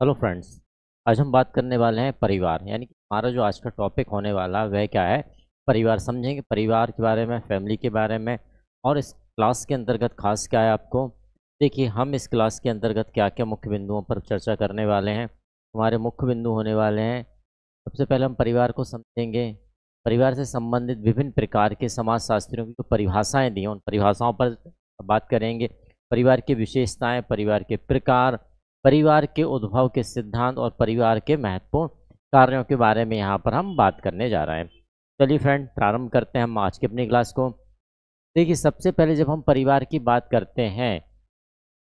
Hello friends. आज हम बात करने वाले हैं परिवार, यानी कि हमारा जो आज का टॉपिक होने वाला है वह क्या है। परिवार समझेंगे, परिवार के बारे में, फैमिली के बारे में। और इस क्लास के अंतर्गत खास क्या है आपको देखिए, हम इस क्लास के अंतर्गत क्या क्या मुख्य बिंदुओं पर चर्चा करने वाले हैं। हमारे मुख्य बिंदु होने वाले हैं। सबसे पहले हम परिवार को समझेंगे। परिवार से संबंधित विभिन्न प्रकार के समाजशास्त्रियों की जो परिभाषाएं दी हैं उन परिभाषाओं पर बात करेंगे। परिवार की विशेषताएं, परिवार के प्रकार, परिवार के उद्भव के सिद्धांत और परिवार के महत्वपूर्ण कार्यों के बारे में यहाँ पर हम बात करने जा रहे हैं। चलिए फ्रेंड, प्रारंभ करते हैं हम आज की अपनी क्लास को। देखिए, सबसे पहले जब हम परिवार की बात करते हैं,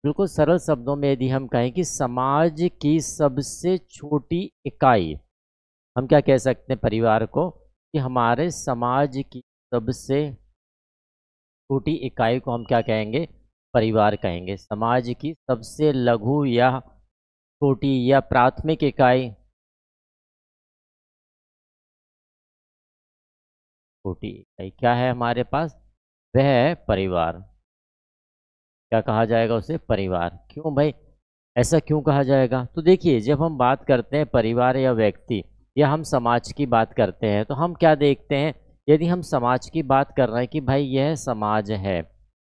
बिल्कुल सरल शब्दों में यदि हम कहें कि समाज की सबसे छोटी इकाई, हम क्या कह सकते हैं परिवार को, कि हमारे समाज की सबसे छोटी इकाई को हम क्या कहेंगे, परिवार कहेंगे। समाज की सबसे लघु या छोटी या प्राथमिक इकाई, छोटी इकाई क्या है हमारे पास, वह है परिवार। क्या कहा जाएगा उसे, परिवार। क्यों भाई, ऐसा क्यों कहा जाएगा? तो देखिए, जब हम बात करते हैं परिवार या व्यक्ति या हम समाज की बात करते हैं तो हम क्या देखते हैं। यदि हम समाज की बात कर रहे हैं कि भाई यह समाज है,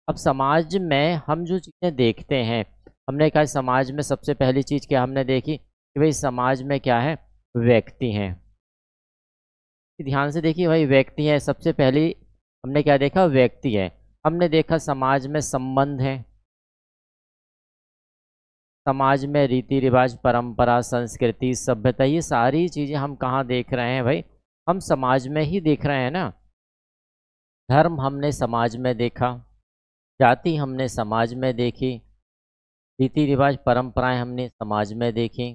अब समाज में हम जो चीज़ें देखते हैं, हमने कहा समाज में सबसे पहली चीज़ क्या हमने देखी कि भाई समाज में क्या है, व्यक्ति हैं। ध्यान से देखिए भाई, व्यक्ति है, सबसे पहली हमने क्या देखा, व्यक्ति है। हमने देखा समाज में संबंध है, समाज में रीति रिवाज, परंपरा, संस्कृति, सभ्यता, ये सारी चीजें हम कहाँ देख रहे हैं भाई, हम समाज में ही देख रहे हैं ना। धर्म हमने समाज में देखा, जाति हमने समाज में देखी, रीति रिवाज परंपराएं हमने समाज में देखी,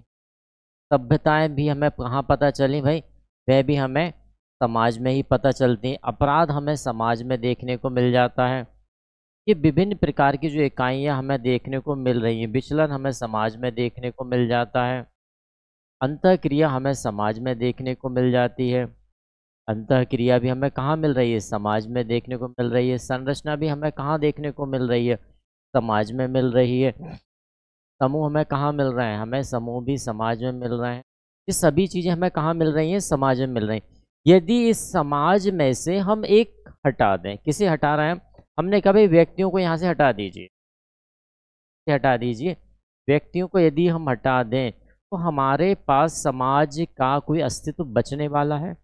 सभ्यताएं भी हमें कहाँ पता चली भाई, वह भी हमें समाज में ही पता चलती हैं। अपराध हमें समाज में देखने को मिल जाता है। ये विभिन्न प्रकार की जो इकाइयाँ हमें देखने को मिल रही हैं, विचलन हमें समाज में देखने को मिल जाता है। अंतःक्रिया हमें समाज में देखने को मिल जाती है। अंतःक्रिया भी हमें कहाँ मिल रही है, समाज में देखने को मिल रही है। संरचना भी हमें कहाँ देखने को मिल रही है, समाज में मिल रही है। समूह हमें कहाँ मिल रहे हैं, हमें समूह भी समाज में मिल रहे हैं। ये सभी चीज़ें हमें कहाँ मिल रही हैं, समाज में मिल रही हैं। यदि इस समाज में से हम एक हटा दें, किसे हटा रहे हैं, हमने कभी व्यक्तियों को यहाँ से हटा दीजिए, हटा दीजिए। व्यक्तियों को यदि हम हटा दें तो हमारे पास समाज का कोई अस्तित्व बचने वाला है।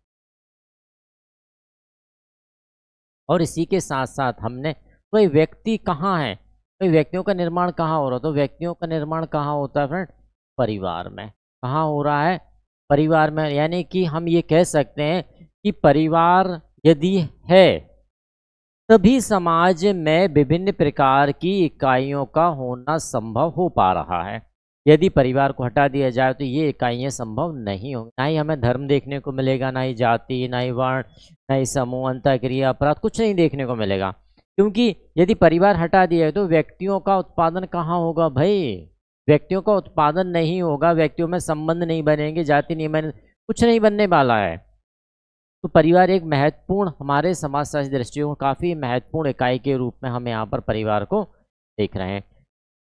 और इसी के साथ साथ हमने, तो ये व्यक्ति कहाँ है, तो व्यक्तियों का निर्माण कहाँ हो रहा है, तो व्यक्तियों का निर्माण कहाँ होता है फ्रेंड, परिवार में। कहाँ हो रहा है, परिवार में। यानी कि हम ये कह सकते हैं कि परिवार यदि है, तभी समाज में विभिन्न प्रकार की इकाइयों का होना संभव हो पा रहा है। यदि परिवार को हटा दिया जाए तो ये इकाइयाँ संभव नहीं होंगी। ना ही हमें धर्म देखने को मिलेगा, ना ही जाति, ना ही वर्ण, ना ही समूह, अंतःक्रिया, अपराध, कुछ नहीं देखने को मिलेगा। क्योंकि यदि परिवार हटा दिया तो व्यक्तियों का उत्पादन कहाँ होगा भाई, व्यक्तियों का उत्पादन नहीं होगा, व्यक्तियों में संबंध नहीं बनेंगे, जाति नहीं बने, कुछ नहीं बनने वाला है। तो परिवार एक महत्वपूर्ण, हमारे समाजशास्त्री दृष्टिकोण काफ़ी महत्वपूर्ण इकाई के रूप में हम यहाँ पर परिवार को देख रहे हैं।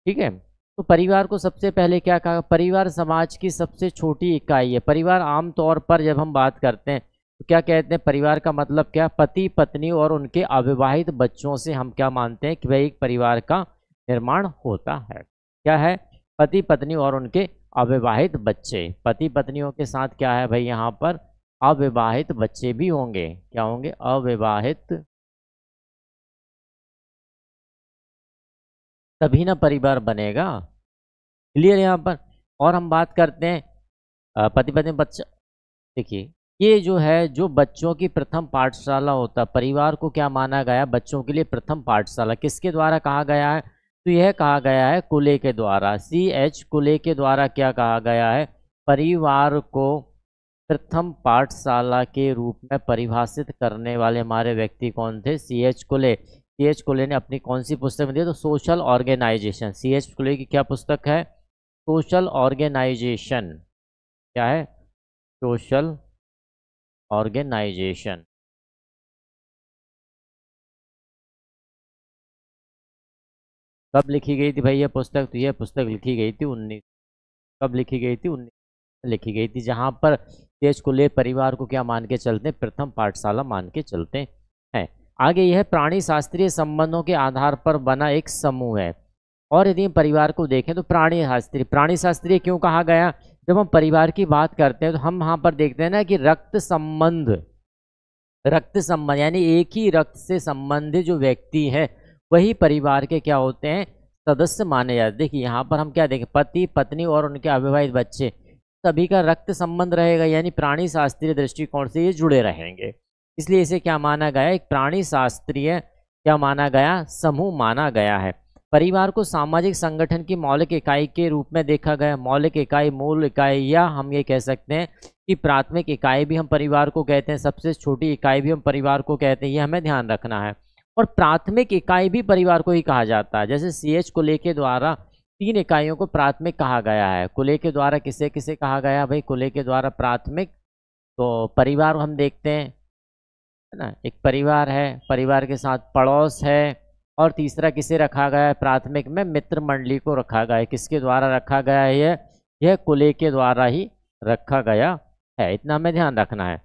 ठीक है, तो परिवार को सबसे पहले क्या कहा, परिवार समाज की सबसे छोटी इकाई है। परिवार आमतौर पर जब हम बात करते हैं तो क्या कहते हैं, परिवार का मतलब क्या, पति पत्नी और उनके अविवाहित बच्चों से हम क्या मानते हैं कि भाई एक परिवार का निर्माण होता है। क्या है, पति पत्नी और उनके अविवाहित बच्चे। पति पत्नियों के साथ क्या है भाई, यहाँ पर अविवाहित बच्चे भी होंगे। क्या होंगे, अविवाहित, तभी ना परिवार बनेगा। क्लियर यहाँ पर। और हम बात करते हैं पति पत्नी बच्चा। देखिए, ये जो है, जो बच्चों की प्रथम पाठशाला होता है, परिवार को क्या माना गया, बच्चों के लिए प्रथम पाठशाला किसके द्वारा कहा गया है, तो यह कहा गया है कुले के द्वारा। CH कुले के द्वारा क्या कहा गया है, परिवार को प्रथम पाठशाला के रूप में परिभाषित करने वाले हमारे व्यक्ति कौन थे, CH कुले। CH कुले ने अपनी कौन सी पुस्तक में दी, तो सोशल ऑर्गेनाइजेशन। CH कुले की क्या पुस्तक है, सोशल ऑर्गेनाइजेशन। क्या है, सोशल ऑर्गेनाइजेशन। कब लिखी गई थी भाई यह पुस्तक, तो यह पुस्तक लिखी गई थी 19, कब लिखी गई थी? 19 लिखी गई थी, जहाँ पर देश कुलीय परिवार को क्या मान के चलते हैं? प्रथम पाठशाला मान के चलते हैं। आगे यह प्राणी शास्त्रीय संबंधों के आधार पर बना एक समूह है। और यदि हम परिवार को देखें तो प्राणी शास्त्रीय क्यों कहा गया? जब हम परिवार की बात करते हैं तो हम वहाँ पर देखते हैं ना कि रक्त संबंध यानी एक ही रक्त से संबंधित जो व्यक्ति है वही परिवार के क्या होते हैं? सदस्य माने जाते हैं। देखिए यहाँ पर हम क्या देखें, पति पत्नी और उनके अविवाहित बच्चे सभी का रक्त संबंध रहेगा, यानी प्राणी शास्त्रीय दृष्टिकोण से ये जुड़े रहेंगे। इसलिए इसे क्या माना गया? एक प्राणी शास्त्रीय क्या माना गया? समूह माना गया है। परिवार को सामाजिक संगठन की मौलिक इकाई के रूप में देखा गया। मौलिक इकाई, मूल इकाई, या हम ये कह सकते हैं कि प्राथमिक इकाई भी हम परिवार को कहते हैं, सबसे छोटी इकाई भी हम परिवार को कहते हैं, ये हमें ध्यान रखना है। और प्राथमिक इकाई भी परिवार को ही कहा जाता है। जैसे CH कुले के द्वारा 3 इकाइयों को प्राथमिक कहा गया है। कुले के द्वारा किसे किसे कहा गया भाई? कुले के द्वारा प्राथमिक, तो परिवार हम देखते हैं, है ना, एक परिवार है, परिवार के साथ पड़ोस है, और तीसरा किसे रखा गया है प्राथमिक में? मित्र मंडली को रखा गया है। किसके द्वारा रखा गया है? यह कुले के द्वारा ही रखा गया है, इतना हमें ध्यान रखना है।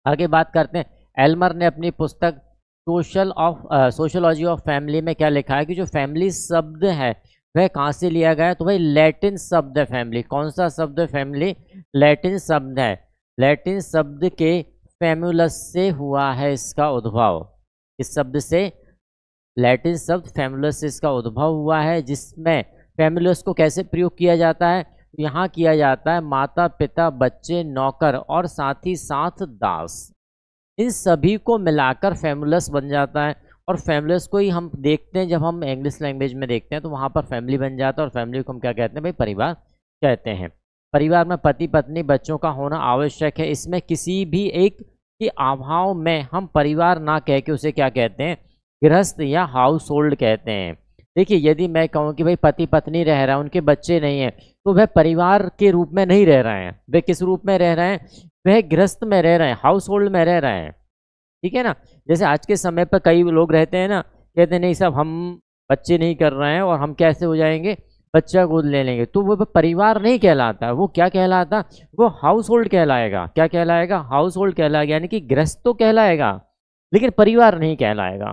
आगे बात करते हैं, एल्मर ने अपनी पुस्तक सोशियोलॉजी ऑफ फैमिली में क्या लिखा है कि जो फैमिली शब्द है वह कहाँ से लिया गया है? तो भाई लैटिन शब्द है फैमिली। कौन सा शब्द है? फैमिली लैटिन शब्द है। लैटिन शब्द के फैमुलस से हुआ है इसका उद्भव। इस शब्द से, लैटिन शब्द फैमुलस से इसका उद्भव हुआ है, जिसमें फैमुलस को कैसे प्रयोग किया जाता है? यहाँ किया जाता है माता पिता बच्चे नौकर और साथ ही साथ दास, इन सभी को मिलाकर फैमुलस बन जाता है। और फैमुलस को ही हम देखते हैं जब हम इंग्लिश लैंग्वेज में देखते हैं तो वहाँ पर फैमिली बन जाता है, और फैमिली को हम क्या कहते हैं भाई? परिवार कहते हैं। परिवार में पति पत्नी बच्चों का होना आवश्यक है। इसमें किसी भी एक के अभाव में हम परिवार ना कह के उसे क्या कहते हैं? गृहस्थ या हाउस होल्ड कहते हैं। देखिए यदि मैं कहूँ कि भाई पति पत्नी रह रहा है, उनके बच्चे नहीं हैं, तो वह परिवार के रूप में नहीं रह रहे हैं। वे किस रूप में रह रहे हैं? वह गृहस्थ में रह रहे हैं, हाउस होल्ड में रह रहे हैं, ठीक है ना। जैसे आज के समय पर कई लोग रहते हैं ना, कहते हैं नहीं साहब हम बच्चे नहीं कर रहे हैं और हम कैसे हो जाएंगे? बच्चा गोद ले लेंगे, तो वो परिवार नहीं कहलाता। वो क्या कहलाता? वो हाउस होल्ड कहलाएगा। क्या कहलाएगा? हाउस होल्ड कहलाएगा, यानी कि गृहस्थ तो कहलाएगा लेकिन परिवार नहीं कहलाएगा।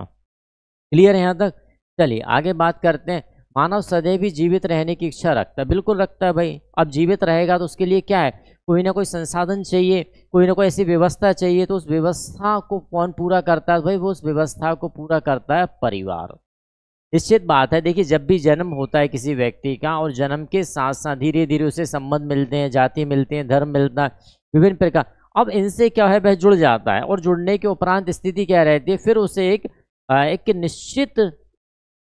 क्लियर है यहाँ तक? चलिए आगे बात करते हैं। मानव सदैव ही जीवित रहने की इच्छा रखता है। बिल्कुल रखता है भाई। अब जीवित रहेगा तो उसके लिए क्या है? कोई ना कोई संसाधन चाहिए, कोई ना कोई ऐसी व्यवस्था चाहिए। तो उस व्यवस्था को कौन पूरा करता है भाई? वो उस व्यवस्था को पूरा करता है परिवार। निश्चित बात है। देखिए जब भी जन्म होता है किसी व्यक्ति का, और जन्म के साथ साथ धीरे धीरे उसे संबंध मिलते हैं, जाति मिलती है, धर्म मिलता है, विभिन्न प्रकार। अब इनसे क्या है? वह जुड़ जाता है, और जुड़ने के उपरांत स्थिति क्या रहती है? फिर उसे एक निश्चित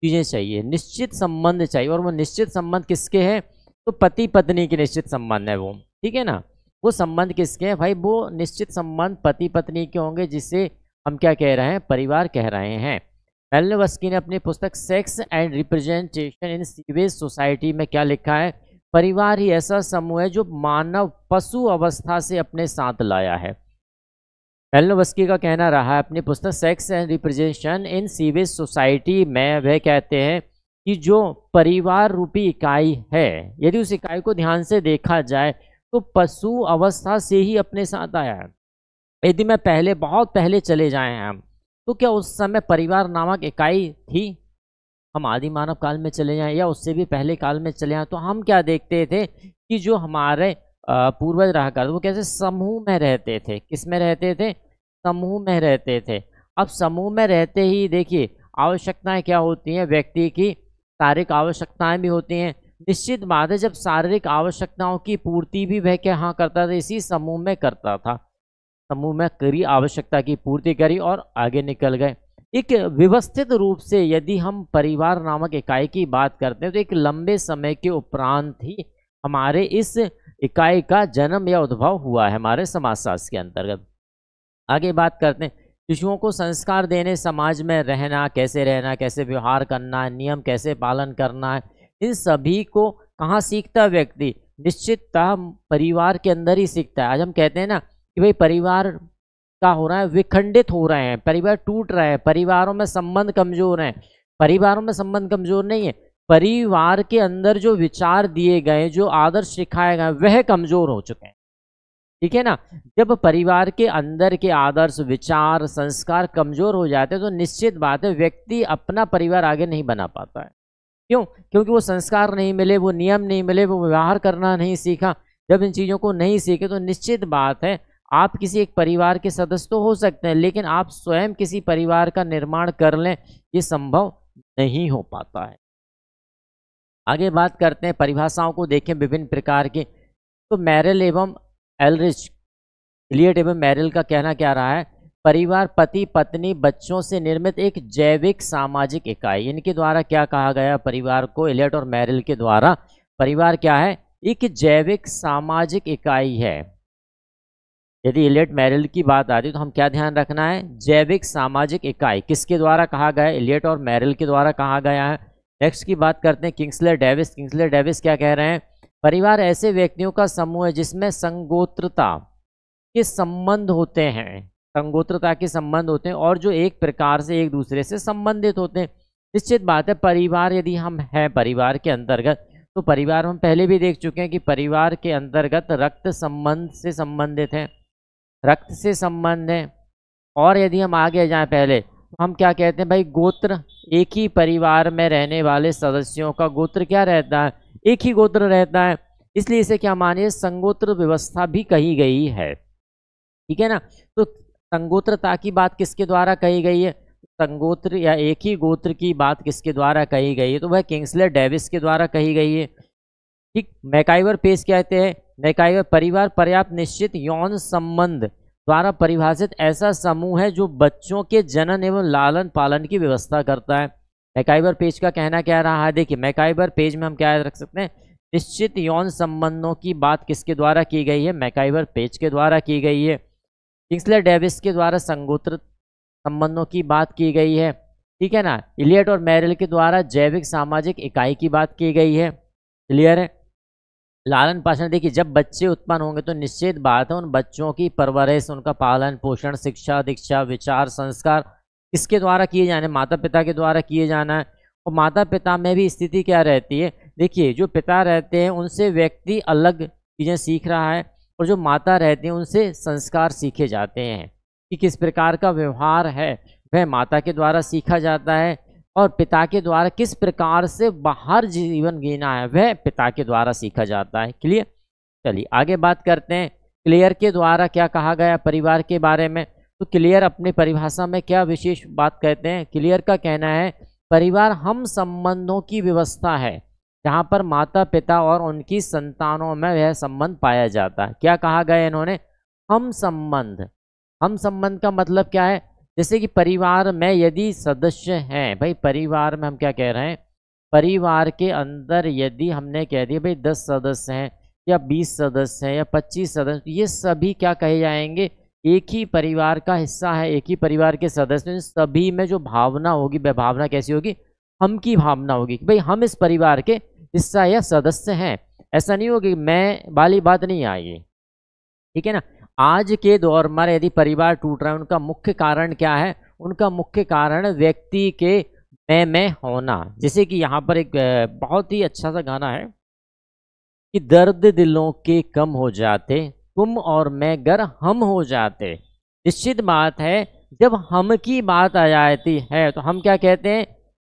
चीज़ें चाहिए, निश्चित संबंध चाहिए। और वो निश्चित संबंध किसके हैं? तो पति पत्नी के निश्चित संबंध है वो, ठीक है ना। वो संबंध किसके हैं भाई? वो निश्चित संबंध पति पत्नी के होंगे, जिसे हम क्या कह रहे हैं? परिवार कह रहे हैं। मेलिनोव्स्की ने अपनी पुस्तक sex and representation in sewage society में क्या लिखा है? परिवार ही ऐसा समूह है जो मानव पशु अवस्था से अपने साथ लाया है। मेलिनोव्स्की का कहना रहा है अपनी पुस्तक sex and representation in sewage society में, वह कहते हैं कि जो परिवार रूपी इकाई है, यदि उस इकाई को ध्यान से देखा जाए तो पशु अवस्था से ही अपने साथ आया है। यदि मैं पहले, बहुत पहले चले जाएं हम, तो क्या उस समय परिवार नामक इकाई थी? हम आदि मानव काल में चले जाएं या उससे भी पहले काल में चले जाएं, तो हम क्या देखते थे कि जो हमारे पूर्वज रहा करते वो कैसे समूह में रहते थे। किस में रहते थे? समूह में रहते थे। अब समूह में रहते ही देखिए आवश्यकताएं क्या होती हैं? व्यक्ति की शारीरिक आवश्यकताएं भी होती हैं। निश्चित बात है, जब शारीरिक आवश्यकताओं की पूर्ति भी वह क्या करता था? इसी समूह में करता था। समूह में करी, आवश्यकता की पूर्ति करी और आगे निकल गए। एक व्यवस्थित रूप से यदि हम परिवार नामक इकाई की बात करते हैं तो एक लंबे समय के उपरांत ही हमारे इस इकाई का जन्म या उद्भव हुआ है हमारे समाजशास्त्र के अंतर्गत। आगे बात करते हैं, शिशुओं को संस्कार देने, समाज में रहना, कैसे व्यवहार करना, नियम कैसे पालन करना है, इन सभी को कहाँ सीखता व्यक्ति? निश्चिततः परिवार के अंदर ही सीखता है। आज हम कहते हैं ना कि भाई परिवार का हो रहा है, विखंडित हो रहे हैं, परिवार टूट रहे हैं, परिवारों में संबंध कमजोर हैं। परिवारों में संबंध कमजोर नहीं है, परिवार के अंदर जो विचार दिए गए, जो आदर्श सिखाए गए, वह कमजोर हो चुके हैं। ठीक है ना। जब परिवार के अंदर के आदर्श, विचार, संस्कार कमजोर हो जाते हैं तो निश्चित बात है व्यक्ति अपना परिवार आगे नहीं बना पाता है। क्यों? क्योंकि वो संस्कार नहीं मिले, वो नियम नहीं मिले, वो व्यवहार करना नहीं सीखा। जब इन चीज़ों को नहीं सीखे तो निश्चित बात है आप किसी एक परिवार के सदस्य तो हो सकते हैं, लेकिन आप स्वयं किसी परिवार का निर्माण कर लें, ये संभव नहीं हो पाता है। आगे बात करते हैं, परिभाषाओं को देखें विभिन्न प्रकार के। तो मैरेल एवं एलरिच, इलियट एवं मैरेल का कहना क्या रहा है? परिवार पति पत्नी बच्चों से निर्मित एक जैविक सामाजिक इकाई। इनके द्वारा क्या कहा गया परिवार को? इलियट और मैरेल के द्वारा परिवार क्या है? एक जैविक सामाजिक इकाई है। यदि इलियट मैरेल की बात आती है तो हम क्या ध्यान रखना है? जैविक सामाजिक इकाई किसके द्वारा कहा गया है? इलियट और मैरेल के द्वारा कहा गया है। नेक्स्ट की बात करते हैं किंग्सले डेविस। किंग्सले डेविस क्या कह रहे हैं? परिवार ऐसे व्यक्तियों का समूह है जिसमें संगोत्रता के संबंध होते हैं, संगोत्रता के संबंध होते हैं और जो एक प्रकार से एक दूसरे से संबंधित होते हैं। निश्चित बात है परिवार यदि हम हैं परिवार के अंतर्गत, तो परिवार हम पहले भी देख चुके हैं कि परिवार के अंतर्गत रक्त संबंध से संबंधित हैं, रक्त से संबंध है। और यदि हम आगे जाएं पहले तो हम क्या कहते हैं भाई? गोत्र। एक ही परिवार में रहने वाले सदस्यों का गोत्र क्या रहता है? एक ही गोत्र रहता है, इसलिए इसे क्या मानिए? संगोत्र व्यवस्था भी कही गई है। ठीक है ना। तो संगोत्रता की बात किसके द्वारा कही गई है? संगोत्र या एक ही गोत्र की बात किसके द्वारा कही गई है? तो वह किंग्सले डेविस के द्वारा कही गई है। ठीक। मैकाइवर पेज कहते हैं, मैकाइवर परिवार पर्याप्त निश्चित यौन संबंध द्वारा परिभाषित ऐसा समूह है जो बच्चों के जनन एवं लालन पालन की व्यवस्था करता है। मैकाइवर पेज का कहना क्या रहा है? देखिए मैकाइवर पेज में हम क्या रख सकते हैं? निश्चित यौन संबंधों की बात किसके द्वारा की गई है? मैकाइवर पेज के द्वारा की गई है। किंग्सले डेविस के द्वारा संगोत्र संबंधों की बात की गई है। ठीक है ना। इलियट और मैरेल के द्वारा जैविक सामाजिक इकाई की बात की गई है। क्लियर है। लालन पालन, देखिए जब बच्चे उत्पन्न होंगे तो निश्चित बात है उन बच्चों की परवरिश, उनका पालन पोषण, शिक्षा दीक्षा, विचार संस्कार किसके द्वारा किए जाने? माता पिता के द्वारा किए जाना है। और माता पिता में भी स्थिति क्या रहती है? देखिए जो पिता रहते हैं उनसे व्यक्ति अलग चीज़ें सीख रहा है और जो माता रहती हैं उनसे संस्कार सीखे जाते हैं कि किस प्रकार का व्यवहार है वह माता के द्वारा सीखा जाता है और पिता के द्वारा किस प्रकार से बाहर जीवन जीना है वह पिता के द्वारा सीखा जाता है। क्लियर। चलिए आगे बात करते हैं क्लियर के द्वारा क्या कहा गया परिवार के बारे में। तो क्लियर अपनी परिभाषा में क्या विशेष बात कहते हैं? क्लियर का कहना है परिवार हम संबंधों की व्यवस्था है जहाँ पर माता पिता और उनकी संतानों में वह संबंध पाया जाता है। क्या कहा गया इन्होंने? हम संबंध। हम संबंध का मतलब क्या है? जैसे कि परिवार में यदि सदस्य हैं, भाई परिवार में हम क्या कह रहे हैं? परिवार के अंदर यदि हमने कह दिया भाई 10 सदस्य हैं या 20 सदस्य हैं या 25 सदस्य, ये सभी क्या कहे जाएंगे? एक ही परिवार का हिस्सा है, एक ही परिवार के सदस्य। सभी में जो भावना होगी वह भावना कैसी होगी? हम की भावना होगी कि भाई हम इस परिवार के हिस्सा या सदस्य हैं। ऐसा नहीं होगी मैं वाली बात नहीं आएगी। ठीक है ना। आज के दौर में यदि परिवार टूट रहा है उनका मुख्य कारण क्या है? उनका मुख्य कारण व्यक्ति के मैं होना। जैसे कि यहाँ पर एक बहुत ही अच्छा सा गाना है कि दर्द दिलों के कम हो जाते तुम और मैं गर हम हो जाते। निश्चित बात है जब हम की बात आ जाती है तो हम क्या कहते हैं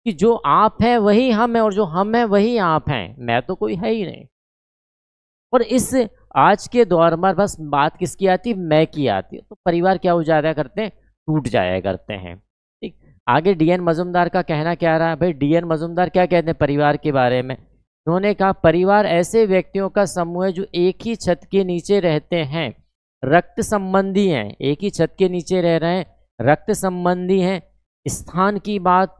कि जो आप हैं वही हम हैं और जो हम हैं वही आप हैं, मैं तो कोई है ही नहीं। और इस आज के दौर में बस बात किसकी आती है? मैं की आती है। तो परिवार क्या हो जाया करते हैं? टूट जाया करते हैं। ठीक। आगे डीएन मजुमदार का कहना क्या रहा है? भाई डीएन मजुमदार क्या कहते हैं परिवार के बारे में? उन्होंने कहा परिवार ऐसे व्यक्तियों का समूह है जो एक ही छत के नीचे रहते हैं, रक्त संबंधी हैं। एक ही छत के नीचे रह रहे हैं, रक्त संबंधी हैं। स्थान की बात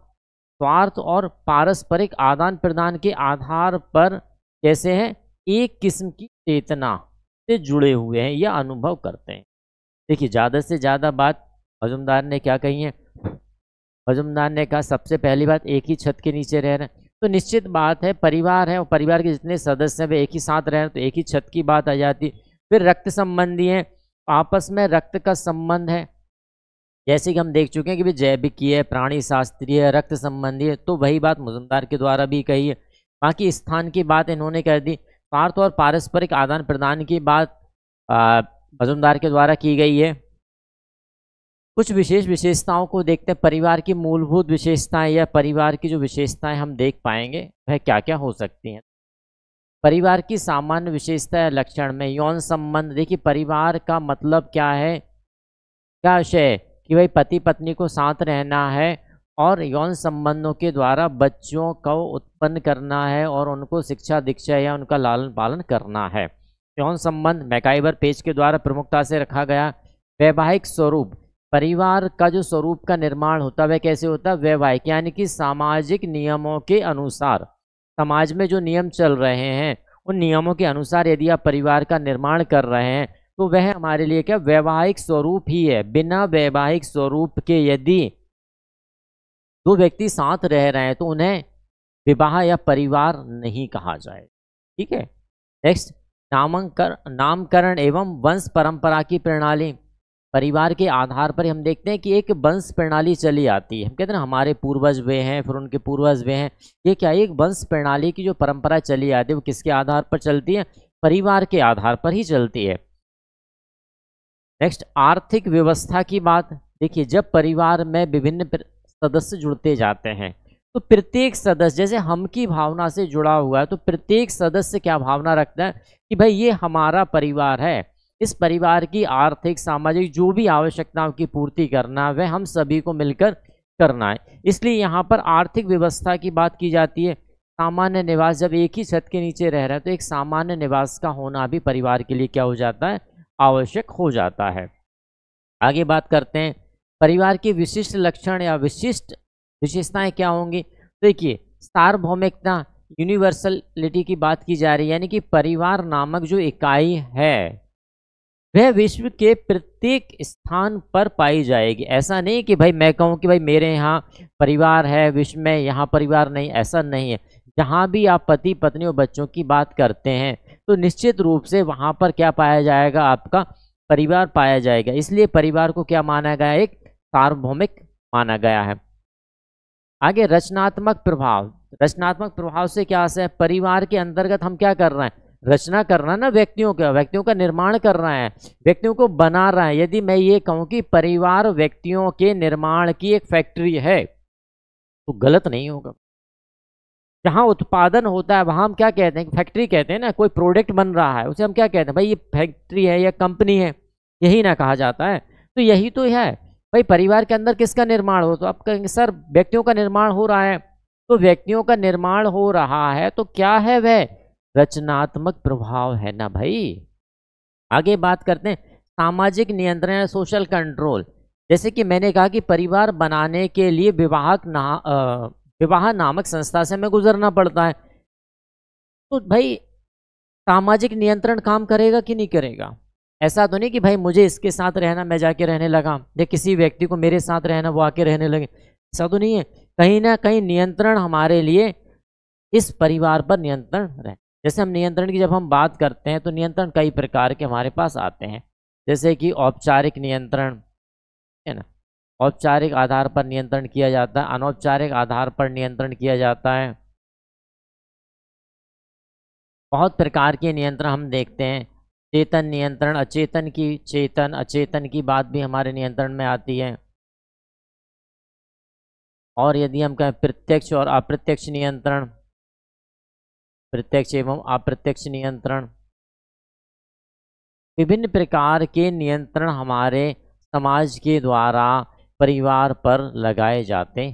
स्वार्थ और पारस्परिक आदान प्रदान के आधार पर कैसे हैं? एक किस्म की चेतना से जुड़े हुए हैं या अनुभव करते हैं। देखिए ज़्यादा से ज़्यादा बात मजुमदार ने क्या कही है? मजुमदार ने कहा सबसे पहली बात एक ही छत के नीचे रह रहे हैं। तो निश्चित बात है परिवार है और परिवार के जितने सदस्य हैं वे एक ही साथ रह रहे हैं तो एक ही छत की बात आ जाती। फिर रक्त संबंधी हैं, आपस में रक्त का संबंध है। जैसे कि हम देख चुके हैं कि भाई जैविकीय, प्राणी शास्त्रीय, रक्त संबंधी, तो वही बात मुजुमदार के द्वारा भी कही है। बाकी स्थान की बात इन्होंने कर दी। स्वार्थ और पारस्परिक आदान प्रदान की बात मुजुमदार के द्वारा की गई है। कुछ विशेष विशेषताओं को देखते हैं। परिवार की मूलभूत विशेषताएं या परिवार की जो विशेषताएं हम देख पाएंगे वह क्या क्या हो सकती हैं। परिवार की सामान्य विशेषता या लक्षण में यौन संबंध। देखिए परिवार का मतलब क्या है, क्या विषय कि भाई पति पत्नी को साथ रहना है और यौन संबंधों के द्वारा बच्चों को उत्पन्न करना है और उनको शिक्षा दीक्षा या उनका लालन पालन करना है। यौन संबंध मैकाइवर पेज के द्वारा प्रमुखता से रखा गया। वैवाहिक स्वरूप, परिवार का जो स्वरूप का निर्माण होता है वह कैसे होता है, वैवाहिक, यानी कि सामाजिक नियमों के अनुसार, समाज में जो नियम चल रहे हैं उन नियमों के अनुसार यदि आप परिवार का निर्माण कर रहे हैं तो वह हमारे लिए क्या वैवाहिक स्वरूप ही है। बिना वैवाहिक स्वरूप के यदि दो व्यक्ति साथ रह रहे हैं तो उन्हें विवाह या परिवार नहीं कहा जाए। ठीक है। नेक्स्ट, नामकरण एवं वंश परंपरा की प्रणाली। परिवार के आधार पर हम देखते हैं कि एक वंश प्रणाली चली आती है। हम कहते हैं ना हमारे पूर्वज वे हैं, फिर उनके पूर्वज वे हैं। ये क्या, एक वंश प्रणाली की जो परंपरा चली आती है वो किसके आधार पर चलती है, परिवार के आधार पर ही चलती है। नेक्स्ट, आर्थिक व्यवस्था की बात। देखिए जब परिवार में विभिन्न सदस्य जुड़ते जाते हैं तो प्रत्येक सदस्य जैसे हम की भावना से जुड़ा हुआ है, तो प्रत्येक सदस्य क्या भावना रखता है कि भाई ये हमारा परिवार है, इस परिवार की आर्थिक सामाजिक जो भी आवश्यकताओं की पूर्ति करना वह हम सभी को मिलकर करना है। इसलिए यहाँ पर आर्थिक व्यवस्था की बात की जाती है। सामान्य निवास, जब एक ही छत के नीचे रह रहा है तो एक सामान्य निवास का होना भी परिवार के लिए क्या हो जाता है, आवश्यक हो जाता है। आगे बात करते हैं परिवार के विशिष्ट लक्षण या विशिष्ट विशेषताएं क्या होंगी। देखिए सार्वभौमिकता, यूनिवर्सलिटी की बात की जा रही है, यानी कि परिवार नामक जो इकाई है वह विश्व के प्रत्येक स्थान पर पाई जाएगी। ऐसा नहीं कि भाई मैं कहूँ कि भाई मेरे यहाँ परिवार है, विश्व में यहाँ परिवार नहीं, ऐसा नहीं है। जहाँ भी आप पति पत्नी और बच्चों की बात करते हैं तो निश्चित रूप से वहाँ पर क्या पाया जाएगा, आपका परिवार पाया जाएगा। इसलिए परिवार को क्या माना गया, एक सार्वभौमिक माना गया है। आगे रचनात्मक प्रभाव। रचनात्मक प्रभाव से क्या है, परिवार के अंतर्गत हम क्या कर रहे हैं, रचना करना ना, व्यक्तियों का निर्माण कर रहे हैं, व्यक्तियों को बना रहा है। यदि मैं ये कहूँ कि परिवार व्यक्तियों के निर्माण की एक फैक्ट्री है तो गलत नहीं होगा। जहाँ उत्पादन होता है वहाँ हम क्या कहते हैं, फैक्ट्री कहते हैं ना। कोई प्रोडक्ट बन रहा है उसे हम क्या कहते हैं, भाई ये फैक्ट्री है या कंपनी है, यही ना कहा जाता है। तो यही तो है भाई, परिवार के अंदर किसका निर्माण हो, तो आप कहेंगे सर व्यक्तियों का निर्माण हो रहा है। तो व्यक्तियों का निर्माण हो रहा है तो क्या है, वह रचनात्मक प्रभाव है ना भाई। आगे बात करते हैं सामाजिक नियंत्रण, सोशल कंट्रोल। जैसे कि मैंने कहा कि परिवार बनाने के लिए विवाह नामक संस्था से हमें गुजरना पड़ता है। तो भाई सामाजिक नियंत्रण काम करेगा कि नहीं करेगा। ऐसा तो नहीं कि भाई मुझे इसके साथ रहना मैं जाके रहने लगा, या किसी व्यक्ति को मेरे साथ रहना वो आके रहने लगे, ऐसा तो नहीं है। कहीं ना कहीं नियंत्रण हमारे लिए इस परिवार पर नियंत्रण रहे। जैसे हम नियंत्रण की जब हम बात करते हैं तो नियंत्रण कई प्रकार के हमारे पास आते हैं। जैसे कि औपचारिक नियंत्रण है ना, औपचारिक आधार पर नियंत्रण किया जाता है, अनौपचारिक आधार पर नियंत्रण किया जाता है। बहुत प्रकार के नियंत्रण हम देखते हैं। चेतन नियंत्रण, अचेतन की चेतन अचेतन की बात भी हमारे नियंत्रण में आती है। और यदि हम कहें प्रत्यक्ष और अप्रत्यक्ष नियंत्रण, प्रत्यक्ष एवं अप्रत्यक्ष नियंत्रण, विभिन्न प्रकार के नियंत्रण हमारे समाज के द्वारा परिवार पर लगाए जाते,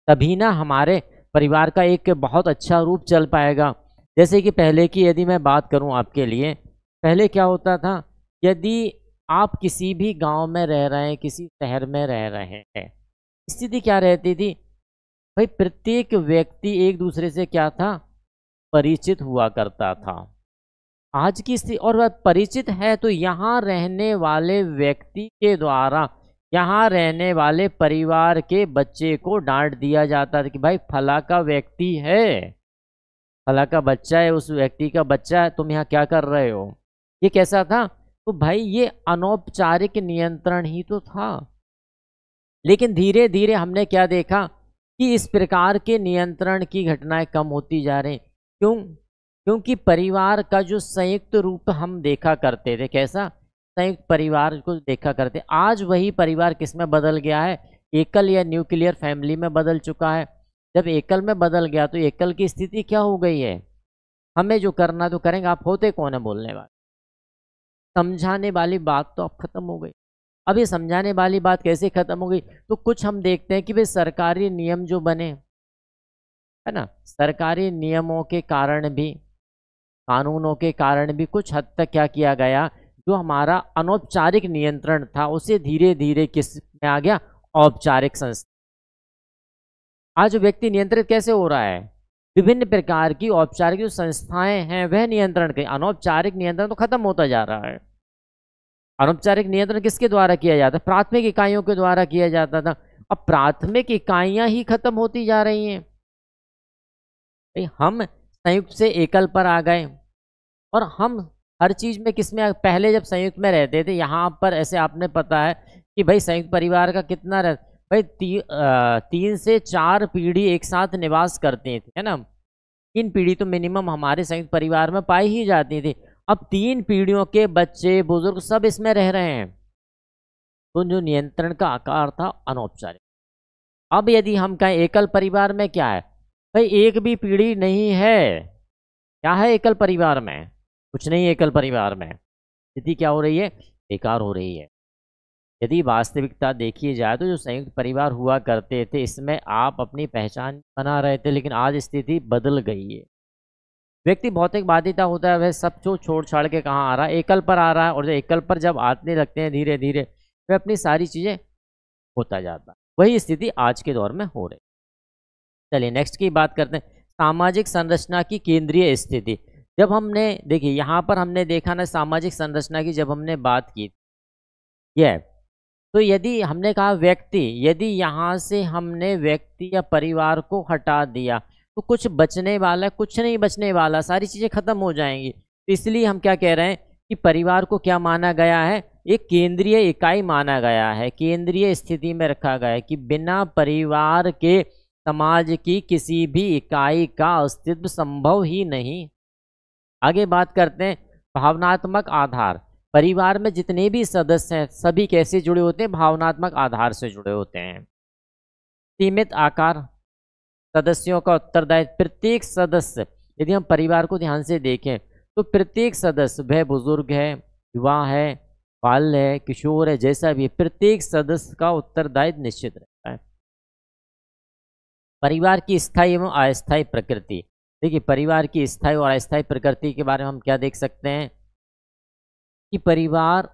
तभी ना हमारे परिवार का एक बहुत अच्छा रूप चल पाएगा। जैसे कि पहले की यदि मैं बात करूं आपके लिए, पहले क्या होता था, यदि आप किसी भी गांव में रह रहे हैं, किसी शहर में रह रहे हैं, स्थिति क्या रहती थी भाई, प्रत्येक व्यक्ति एक दूसरे से क्या था, परिचित हुआ करता था। आज की स्थिति, और वह परिचित है तो यहाँ रहने वाले व्यक्ति के द्वारा यहाँ रहने वाले परिवार के बच्चे को डांट दिया जाता था कि भाई फला का व्यक्ति है, फला का बच्चा है, उस व्यक्ति का बच्चा है, तुम यहाँ क्या कर रहे हो। ये कैसा था, तो भाई ये अनौपचारिक नियंत्रण ही तो था। लेकिन धीरे धीरे हमने क्या देखा कि इस प्रकार के नियंत्रण की घटनाएं कम होती जा रही। क्यों? क्योंकि परिवार का जो संयुक्त रूप हम देखा करते थे, कैसा संयुक्त परिवार को देखा करते, आज वही परिवार किस में बदल गया है? एकल या न्यूक्लियर फैमिली में बदल चुका है। जब एकल में बदल गया तो एकल की स्थिति क्या हो गई है? हमें जो करना तो करेंगे, आप होते कौन है बोलने वाले? समझाने वाली बात तो अब खत्म हो गई। अब ये समझाने वाली बात कैसे खत्म हो गई? तो कुछ हम देखते हैं कि भाई सरकारी नियम जो बने, है ना, सरकारी नियमों के कारण भी, कानूनों के कारण भी कुछ हद तक क्या किया गया, जो हमारा अनौपचारिक नियंत्रण था उसे धीरे धीरे किस में आ गया? औपचारिक संस्था। आज व्यक्ति नियंत्रित कैसे हो रहा है? विभिन्न प्रकार की औपचारिक जो संस्थाएं हैं वह नियंत्रण के, अनौपचारिक नियंत्रण तो खत्म होता जा रहा है। अनौपचारिक नियंत्रण किसके द्वारा किया जाता है? प्राथमिक इकाइयों के द्वारा किया जाता था। अब प्राथमिक इकाइयां ही खत्म होती जा रही हैं। हम संयुक्त से एकल पर आ गए, और हम हर चीज में किस में, पहले जब संयुक्त में रहते थे, यहाँ पर ऐसे आपने पता है कि भाई संयुक्त परिवार का कितना भाई 3 से 4 पीढ़ी एक साथ निवास करती थी, है ना। 3 पीढ़ी तो मिनिमम हमारे संयुक्त परिवार में पाई ही जाती थी। अब 3 पीढ़ियों के बच्चे बुजुर्ग सब इसमें रह रहे हैं। तो जो नियंत्रण का आकार था अनौपचारिक। अब यदि हम कहें एकल परिवार में क्या है, भाई एक भी पीढ़ी नहीं है। क्या है एकल परिवार में? कुछ नहीं। एकल परिवार में स्थिति क्या हो रही है? बेकार हो रही है। यदि वास्तविकता देखी जाए तो जो संयुक्त परिवार हुआ करते थे, इसमें आप अपनी पहचान बना रहे थे, लेकिन आज स्थिति बदल गई है। व्यक्ति भौतिक बाध्यता होता है, वह सब जो छोड़ छाड़ के कहाँ आ रहा है? एकल पर आ रहा है। और जो एकल पर जब आने लगते हैं धीरे धीरे, वह अपनी सारी चीजें होता जाता है। वही स्थिति आज के दौर में हो रही। चलिए नेक्स्ट की बात करते हैं, सामाजिक संरचना की केंद्रीय स्थिति। जब हमने देखिए यहाँ पर हमने देखा ना, सामाजिक संरचना की जब हमने बात की, यह तो यदि हमने कहा व्यक्ति, यदि यहाँ से हमने व्यक्ति या परिवार को हटा दिया तो कुछ बचने वाला, कुछ नहीं बचने वाला, सारी चीजें खत्म हो जाएंगी। तो इसलिए हम क्या कह रहे हैं कि परिवार को क्या माना गया है? एक केंद्रीय इकाई माना गया है, केंद्रीय स्थिति में रखा गया है कि बिना परिवार के समाज की किसी भी इकाई का अस्तित्व संभव ही नहीं। आगे बात करते हैं भावनात्मक आधार। परिवार में जितने भी सदस्य हैं सभी कैसे जुड़े होते हैं? भावनात्मक आधार से जुड़े होते हैं। सीमित आकार, सदस्यों का उत्तरदायित्व। प्रत्येक सदस्य, यदि हम परिवार को ध्यान से देखें तो प्रत्येक सदस्य, वह बुजुर्ग है, युवा है, बाल है, किशोर है, जैसा भी, प्रत्येक सदस्य का उत्तरदायित्व निश्चित रहता है। परिवार की स्थायी एवं अस्थायी प्रकृति। देखिए परिवार की स्थायी और अस्थायी प्रकृति के बारे में हम क्या देख सकते हैं कि परिवार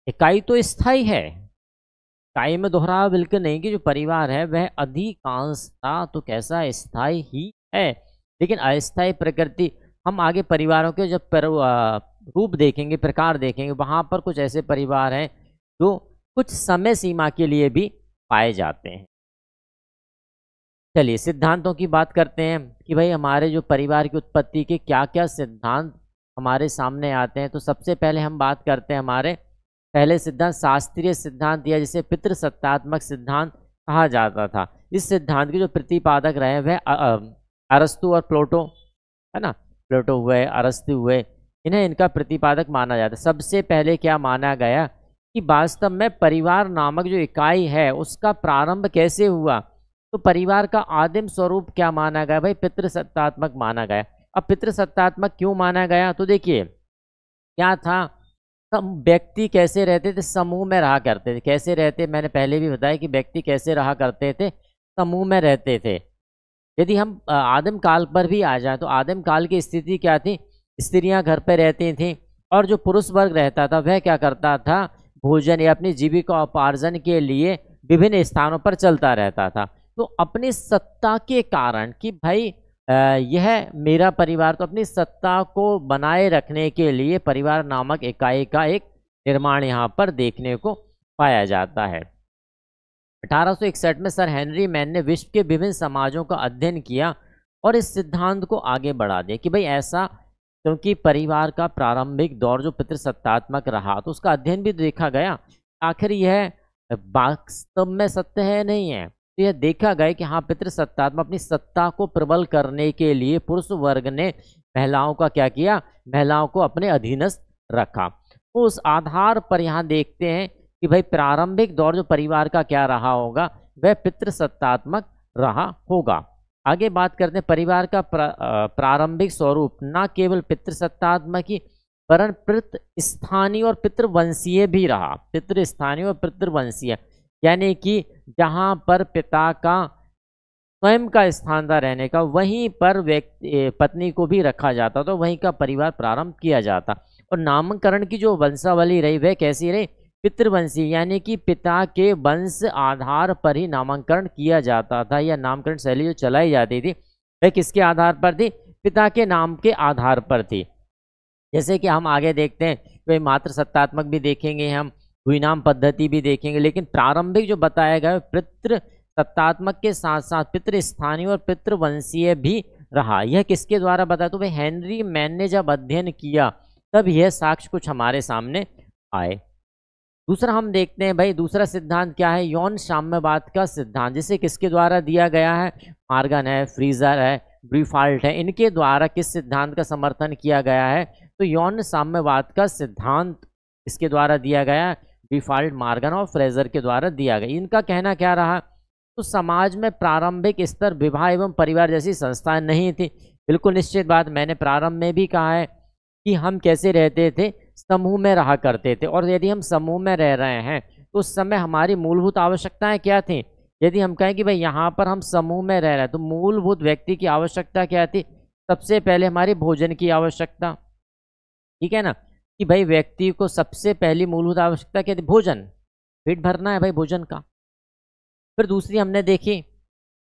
इकाई तो स्थायी है, इकाई में दोहराव बिल्कुल नहीं, कि जो परिवार है वह अधिकांशता तो कैसा स्थायी ही है, लेकिन अस्थायी प्रकृति। हम आगे परिवारों के जब रूप देखेंगे, प्रकार देखेंगे, वहाँ पर कुछ ऐसे परिवार हैं जो कुछ समय सीमा के लिए भी पाए जाते हैं। चलिए सिद्धांतों की बात करते हैं कि भाई हमारे जो परिवार की उत्पत्ति के क्या क्या सिद्धांत हमारे सामने आते हैं। तो सबसे पहले हम बात करते हैं हमारे पहले सिद्धांत, शास्त्रीय सिद्धांत, या जिसे पितृसत्तात्मक सिद्धांत कहा जाता था। इस सिद्धांत के जो प्रतिपादक रहे वह अरस्तु और प्लेटो, है ना, प्लेटो हुए, अरस्तु हुए, इन्हें इनका प्रतिपादक माना जाता है। सबसे पहले क्या माना गया कि वास्तव में परिवार नामक जो इकाई है उसका प्रारंभ कैसे हुआ? तो परिवार का आदिम स्वरूप क्या माना गया? भाई पितृसत्तात्मक माना गया। अब पितृसत्तात्मक क्यों माना गया? तो देखिए क्या था, व्यक्ति कैसे रहते थे? समूह में रहा करते थे। कैसे रहते? मैंने पहले भी बताया कि व्यक्ति कैसे रहा करते थे, समूह में रहते थे। यदि हम आदिम काल पर भी आ जाए तो आदिम काल की स्थिति क्या थी? स्त्रियां घर पर रहती थीं और जो पुरुष वर्ग रहता था वह क्या करता था? भोजन या अपनी जीविका उपार्जन के लिए विभिन्न स्थानों पर चलता रहता था। तो अपनी सत्ता के कारण कि भाई यह मेरा परिवार, तो अपनी सत्ता को बनाए रखने के लिए परिवार नामक इकाई का एक निर्माण यहाँ पर देखने को पाया जाता है। 1861 में सर हेनरी मैन ने विश्व के विभिन्न समाजों का अध्ययन किया और इस सिद्धांत को आगे बढ़ा दिया कि भाई ऐसा, क्योंकि परिवार का प्रारंभिक दौर जो पितृसत्तात्मक रहा तो उसका अध्ययन भी देखा गया। आखिर यह वास्तव में सत्य है नहीं है। तो यह देखा गया कि हाँ, पितृसत्तात्मक अपनी सत्ता को प्रबल करने के लिए पुरुष वर्ग ने महिलाओं का क्या किया, महिलाओं को अपने अधीनस्थ रखा। तो उस आधार पर यहाँ देखते हैं कि भाई प्रारंभिक दौर जो परिवार का क्या रहा होगा, वह पितृसत्तात्मक रहा होगा। आगे बात करते हैं परिवार का प्रारंभिक स्वरूप न केवल पितृसत्तात्मक ही वरन पितृस्थानीय और पितृवंशीय भी रहा। पितृस्थानीय और पितृवंशीय यानी कि जहाँ पर पिता का स्वयं का स्थान था रहने का, वहीं पर व्यक्ति पत्नी को भी रखा जाता, तो वहीं का परिवार प्रारंभ किया जाता। और नामकरण की जो वंशावली रही वह कैसी रही, पितृवंशी, यानी कि पिता के वंश आधार पर ही नामकरण किया जाता था, या नामकरण शैली जो चलाई जाती थी वह किसके आधार पर थी, पिता के नाम के आधार पर थी। जैसे कि हम आगे देखते हैं कोई मातृ सत्तात्मक भी देखेंगे, हम द्विनाम पद्धति भी देखेंगे, लेकिन प्रारंभिक जो बताया गया पितृ सत्तात्मक के साथ साथ पितृस्थानीय और पितृवंशीय भी रहा। यह किसके द्वारा बताया, तो भाई हेनरी मैन ने जब अध्ययन किया तब यह साक्ष्य कुछ हमारे सामने आए। दूसरा हम देखते हैं भाई, दूसरा सिद्धांत क्या है, यौन साम्यवाद का सिद्धांत, जिसे किसके द्वारा दिया गया है, मॉर्गन है, फ्रीजर है, ब्रीफाल्ट है, इनके द्वारा किस सिद्धांत का समर्थन किया गया है, तो यौन साम्यवाद का सिद्धांत इसके द्वारा दिया गया, ब्रीफाल्ट, मॉर्गन और फ्रेजर के द्वारा दिया गया। इनका कहना क्या रहा, तो समाज में प्रारंभिक स्तर विवाह एवं परिवार जैसी संस्थाएं नहीं थी। बिल्कुल निश्चित बात, मैंने प्रारंभ में भी कहा है कि हम कैसे रहते थे, समूह में रहा करते थे, और यदि हम समूह में रह रहे हैं तो उस समय हमारी मूलभूत आवश्यकताएं क्या थी। यदि हम कहें कि भाई यहाँ पर हम समूह में रह रहे हैं तो मूलभूत व्यक्ति की आवश्यकता क्या थी, सबसे पहले हमारी भोजन की आवश्यकता, ठीक है ना, कि भाई व्यक्ति को सबसे पहली मूलभूत आवश्यकता क्या थी, भोजन, पेट भरना है भाई भोजन का। फिर दूसरी हमने देखी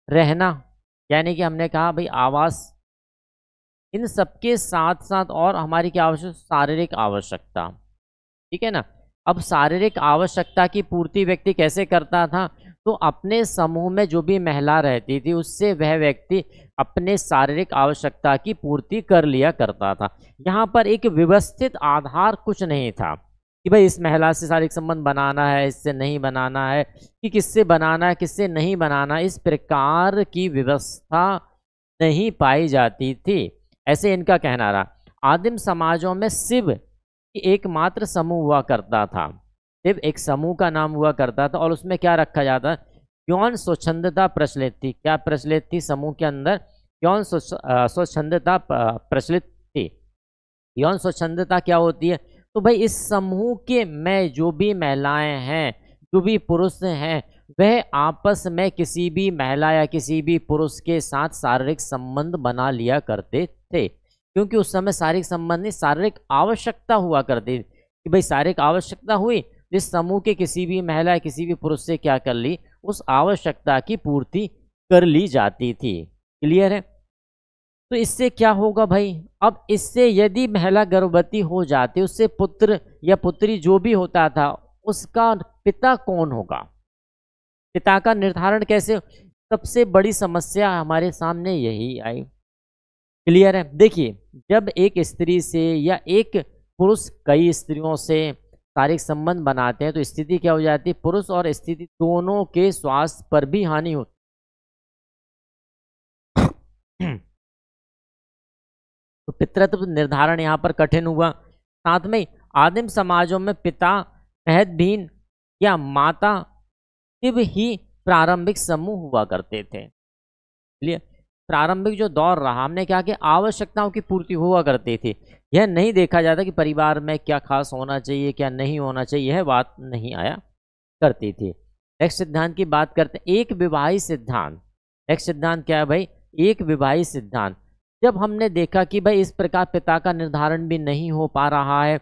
रहना, यानी कि हमने कहा भाई आवास। इन सबके साथ साथ और हमारी क्या आवश्यक, शारीरिक आवश्यकता, ठीक है ना। अब शारीरिक आवश्यकता की पूर्ति व्यक्ति कैसे करता था, तो अपने समूह में जो भी महिला रहती थी उससे वह व्यक्ति अपने शारीरिक आवश्यकता की पूर्ति कर लिया करता था। यहाँ पर एक व्यवस्थित आधार कुछ नहीं था कि भाई इस महिला से शारीरिक संबंध बनाना है, इससे नहीं बनाना है, कि किससे बनाना है किससे नहीं बनाना, इस प्रकार की व्यवस्था नहीं पाई जाती थी, ऐसे इनका कहना रहा। आदिम समाजों में शिव एकमात्र समूह हुआ करता था, शिव एक समूह का नाम हुआ करता था, और उसमें क्या रखा जाता, यौन स्वच्छंदता प्रचलित थी। क्या प्रचलित थी, समूह के अंदर यौन स्वच्छंदता प्रचलित थी। यौन स्वच्छंदता क्या होती है, तो भाई इस समूह के में जो भी महिलाएं हैं, जो भी पुरुष हैं, वह आपस में किसी भी महिला या किसी भी पुरुष के साथ शारीरिक संबंध बना लिया करते थे, क्योंकि उस समय शारीरिक संबंध नहीं, शारीरिक आवश्यकता हुआ करती थी कि भाई शारीरिक आवश्यकता हुई, इस समूह के किसी भी महिला या किसी भी पुरुष से क्या कर ली, उस आवश्यकता की पूर्ति कर ली जाती थी। क्लियर है। तो इससे क्या होगा भाई, अब इससे यदि महिला गर्भवती हो जाती, उससे पुत्र या पुत्री जो भी होता था, उसका पिता कौन होगा, पिता का निर्धारण कैसे, सबसे बड़ी समस्या हमारे सामने यही आई। क्लियर है। देखिए, जब एक स्त्री से या एक पुरुष कई स्त्रियों से शारीरिक संबंध बनाते हैं तो स्थिति क्या हो जाती है, पुरुष और स्थिति दोनों के स्वास्थ्य पर भी हानि होती। तो पितृत्व निर्धारण यहाँ पर कठिन हुआ। साथ में आदिम समाजों में पिता, महदबीन या माता शिव ही प्रारंभिक समूह हुआ करते थे। इसलिए प्रारंभिक जो दौर रहा, हमने क्या किया, आवश्यकताओं की पूर्ति हुआ करती थी। यह नहीं देखा जाता कि परिवार में क्या खास होना चाहिए क्या नहीं होना चाहिए, यह बात नहीं आया करती थी। नेक्स्ट सिद्धांत की बात करते हैं, एक विवाही सिद्धांत। नेक्स्ट सिद्धांत क्या है भाई, एक विवाही सिद्धांत। जब हमने देखा कि भाई इस प्रकार पिता का निर्धारण भी नहीं हो पा रहा है,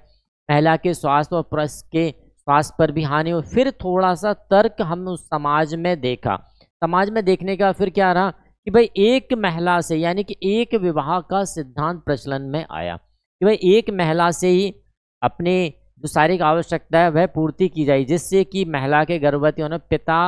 महिला के स्वास्थ्य और पुरुष के स्वास्थ्य पर भी हानि हो, फिर थोड़ा सा तर्क हम उस समाज में देखा। समाज में देखने का फिर क्या रहा कि भाई एक महिला से, यानी कि एक विवाह का सिद्धांत प्रचलन में आया कि भाई एक महिला से ही अपने जो शारीरिक आवश्यकता है वह पूर्ति की जाए, जिससे कि महिला के गर्भवती होने पिता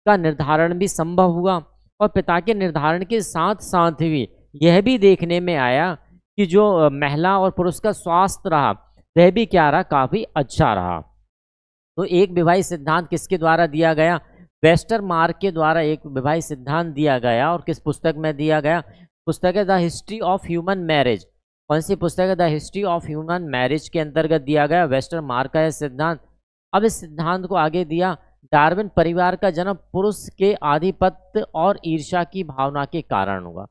का निर्धारण भी संभव हुआ। और पिता के निर्धारण के साथ साथ भी यह भी देखने में आया कि जो महिला और पुरुष का स्वास्थ्य रहा वह भी क्या रहा, काफ़ी अच्छा रहा। तो एक विवाही सिद्धांत किसके द्वारा दिया गया? वेस्टरमार्क के द्वारा एक विवाही सिद्धांत दिया गया। और किस पुस्तक में दिया गया? पुस्तक है the history of human marriage. कौन सी पुस्तक है? The history of human marriage के अंतर्गत दिया गया वेस्टरमार्क का यह सिद्धांत। अब इस सिद्धांत को आगे दिया, डार्विन परिवार का जन्म पुरुष के आधिपत्य और ईर्ष्या की भावना के कारण हुआ।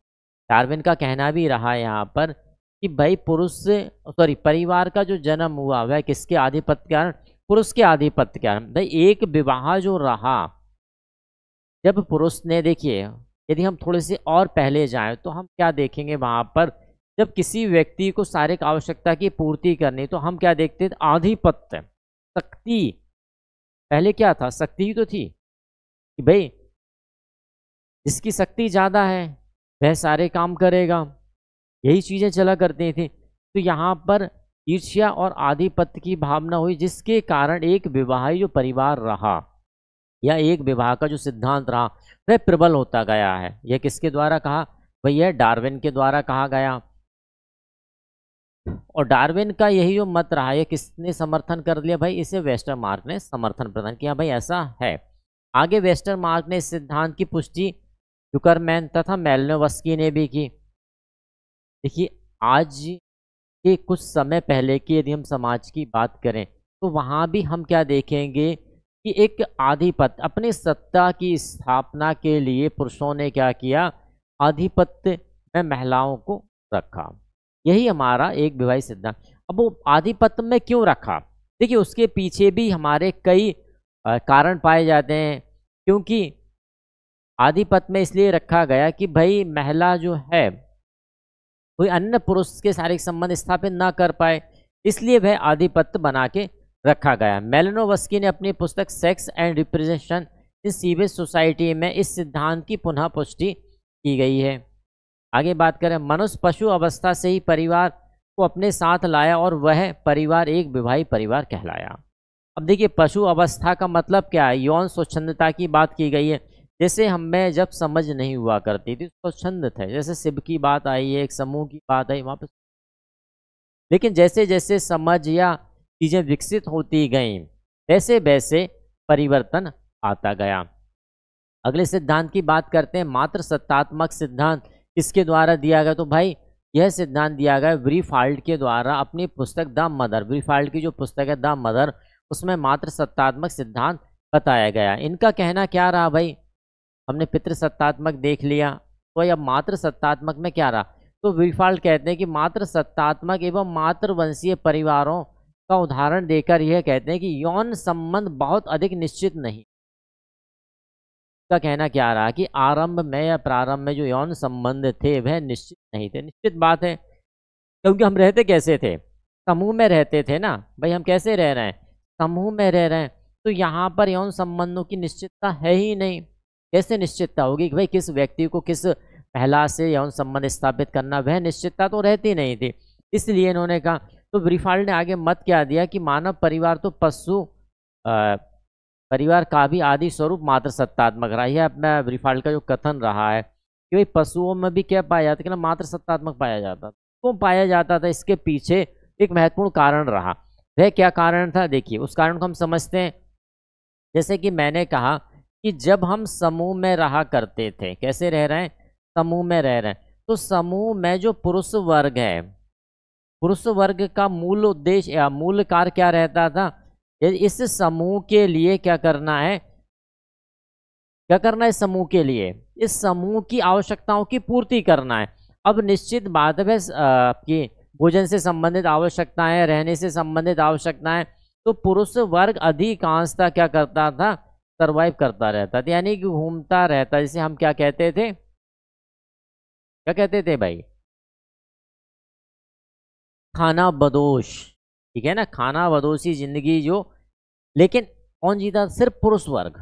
डार्विन का कहना भी रहा यहाँ पर कि भाई परिवार का जो जन्म हुआ वह किसके आधिपत्य के कारण? पुरुष के आधिपत्य के कारण। भाई एक विवाह जो रहा, जब पुरुष ने, देखिए यदि हम थोड़े से और पहले जाएं तो हम क्या देखेंगे वहां पर, जब किसी व्यक्ति को शारीरिक आवश्यकता की पूर्ति करनी तो हम क्या देखते थे? आधिपत्य, शक्ति। पहले क्या था? शक्ति ही तो थी कि भाई जिसकी शक्ति ज्यादा है वह सारे काम करेगा, यही चीजें चला करती थी। तो यहाँ पर ईर्ष्या और आधिपत्य की भावना हुई, जिसके कारण एक विवाही जो परिवार रहा या एक विवाह का जो सिद्धांत रहा वह प्रबल होता गया है। यह किसके द्वारा कहा? भैया डार्विन के द्वारा कहा गया। और डार्विन का यही जो मत रहा, ये किसने समर्थन कर लिया? भाई इसे वेस्टरमार्क ने समर्थन प्रदान किया। भाई ऐसा है। आगे वेस्टरमार्क ने इस सिद्धांत की पुष्टि जुकरमैन तथा मेलिनोवस्की ने भी की। देखिए आज के कुछ समय पहले की यदि हम समाज की बात करें तो वहाँ भी हम क्या देखेंगे कि एक आधिपत्य, अपनी सत्ता की स्थापना के लिए पुरुषों ने क्या किया? आधिपत्य में महिलाओं को रखा। यही हमारा एक विवाही सिद्धांत। अब वो आधिपत्य में क्यों रखा? देखिए उसके पीछे भी हमारे कई कारण पाए जाते हैं। क्योंकि आधिपत्य में इसलिए रखा गया कि भाई महिला जो है कोई अन्य पुरुष के शारीरिक संबंध स्थापित ना कर पाए, इसलिए वह आधिपत्य बना के रखा गया। मेलिनोवस्की ने अपनी पुस्तक sex and representation in civil society में इस सिद्धांत की पुनः पुष्टि की गई है। आगे बात करें, मनुष्य पशु अवस्था से ही परिवार को अपने साथ लाया और वह परिवार एक विवाही परिवार कहलाया। अब देखिए पशु अवस्था का मतलब क्या है? यौन स्वच्छंदता की बात की गई है। जैसे हमें जब समझ नहीं हुआ करती थी स्वच्छंद थे, जैसे शिव की बात आई है, एक समूह की बात आई वहाँ पर, लेकिन जैसे जैसे समझ या चीज़ें विकसित होती गईं वैसे वैसे परिवर्तन आता गया। अगले सिद्धांत की बात करते हैं, मात्र सत्तात्मक सिद्धांत किसके द्वारा दिया गया? तो भाई यह सिद्धांत दिया गया ब्रीफाल्ट के द्वारा अपनी पुस्तक द मदर। ब्रीफाल्ट की जो पुस्तक है द मदर, उसमें मात्र सत्तात्मक सिद्धांत बताया गया। इनका कहना क्या रहा? भाई हमने पितृ सत्तात्मक देख लिया, तो अब मात्र सत्तात्मक में क्या रहा? तो ब्रीफाल्ट कहते हैं कि मात्र सत्तात्मक एवं मात्र वंशीय परिवारों का उदाहरण देकर यह कहते हैं कि यौन संबंध बहुत अधिक निश्चित नहीं। का कहना क्या रहा कि आरंभ में या प्रारंभ में जो यौन संबंध थे वह निश्चित नहीं थे। निश्चित बात है, क्योंकि हम रहते कैसे थे? समूह में रहते थे ना। भाई हम कैसे रह रहे हैं? समूह में रह रहे हैं। तो यहाँ पर यौन संबंधों की निश्चितता है ही नहीं। कैसे निश्चितता होगी कि भाई किस व्यक्ति को किस महिला से यौन संबंध स्थापित करना, वह निश्चितता तो रहती नहीं थी। इसलिए इन्होंने कहा, तो ब्रीफाल्ट ने आगे मत क्या दिया कि मानव परिवार तो पशु परिवार का भी आदि स्वरूप मात्र सत्तात्मक रहा। यह अपना ब्रीफाल्ट का जो कथन रहा है कि भाई पशुओं में भी क्या पाया जाता है कि ना मात्र सत्तात्मक पाया जाता था। क्यों पाया जाता था? इसके पीछे एक महत्वपूर्ण कारण रहा। वह क्या कारण था? देखिए उस कारण को हम समझते हैं। जैसे कि मैंने कहा कि जब हम समूह में रहा करते थे, कैसे रह रहे हैं? समूह में रह रहे हैं। तो समूह में जो पुरुष वर्ग है, पुरुष वर्ग का मूल उद्देश्य या मूल कार्य क्या रहता था? इस समूह के लिए क्या करना है? क्या करना है समूह के लिए? इस समूह की आवश्यकताओं की पूर्ति करना है। अब निश्चित बात है आपकी भोजन से संबंधित आवश्यकताएं, रहने से संबंधित आवश्यकताएं, तो पुरुष वर्ग अधिकांशतः क्या करता था? सर्वाइव करता रहता था, यानी कि घूमता रहता। जिसे हम क्या कहते थे? क्या कहते थे भाई? खाना बदोश, ठीक है ना, खाना बदोशी जिंदगी जो। लेकिन कौन जीता? सिर्फ पुरुष वर्ग।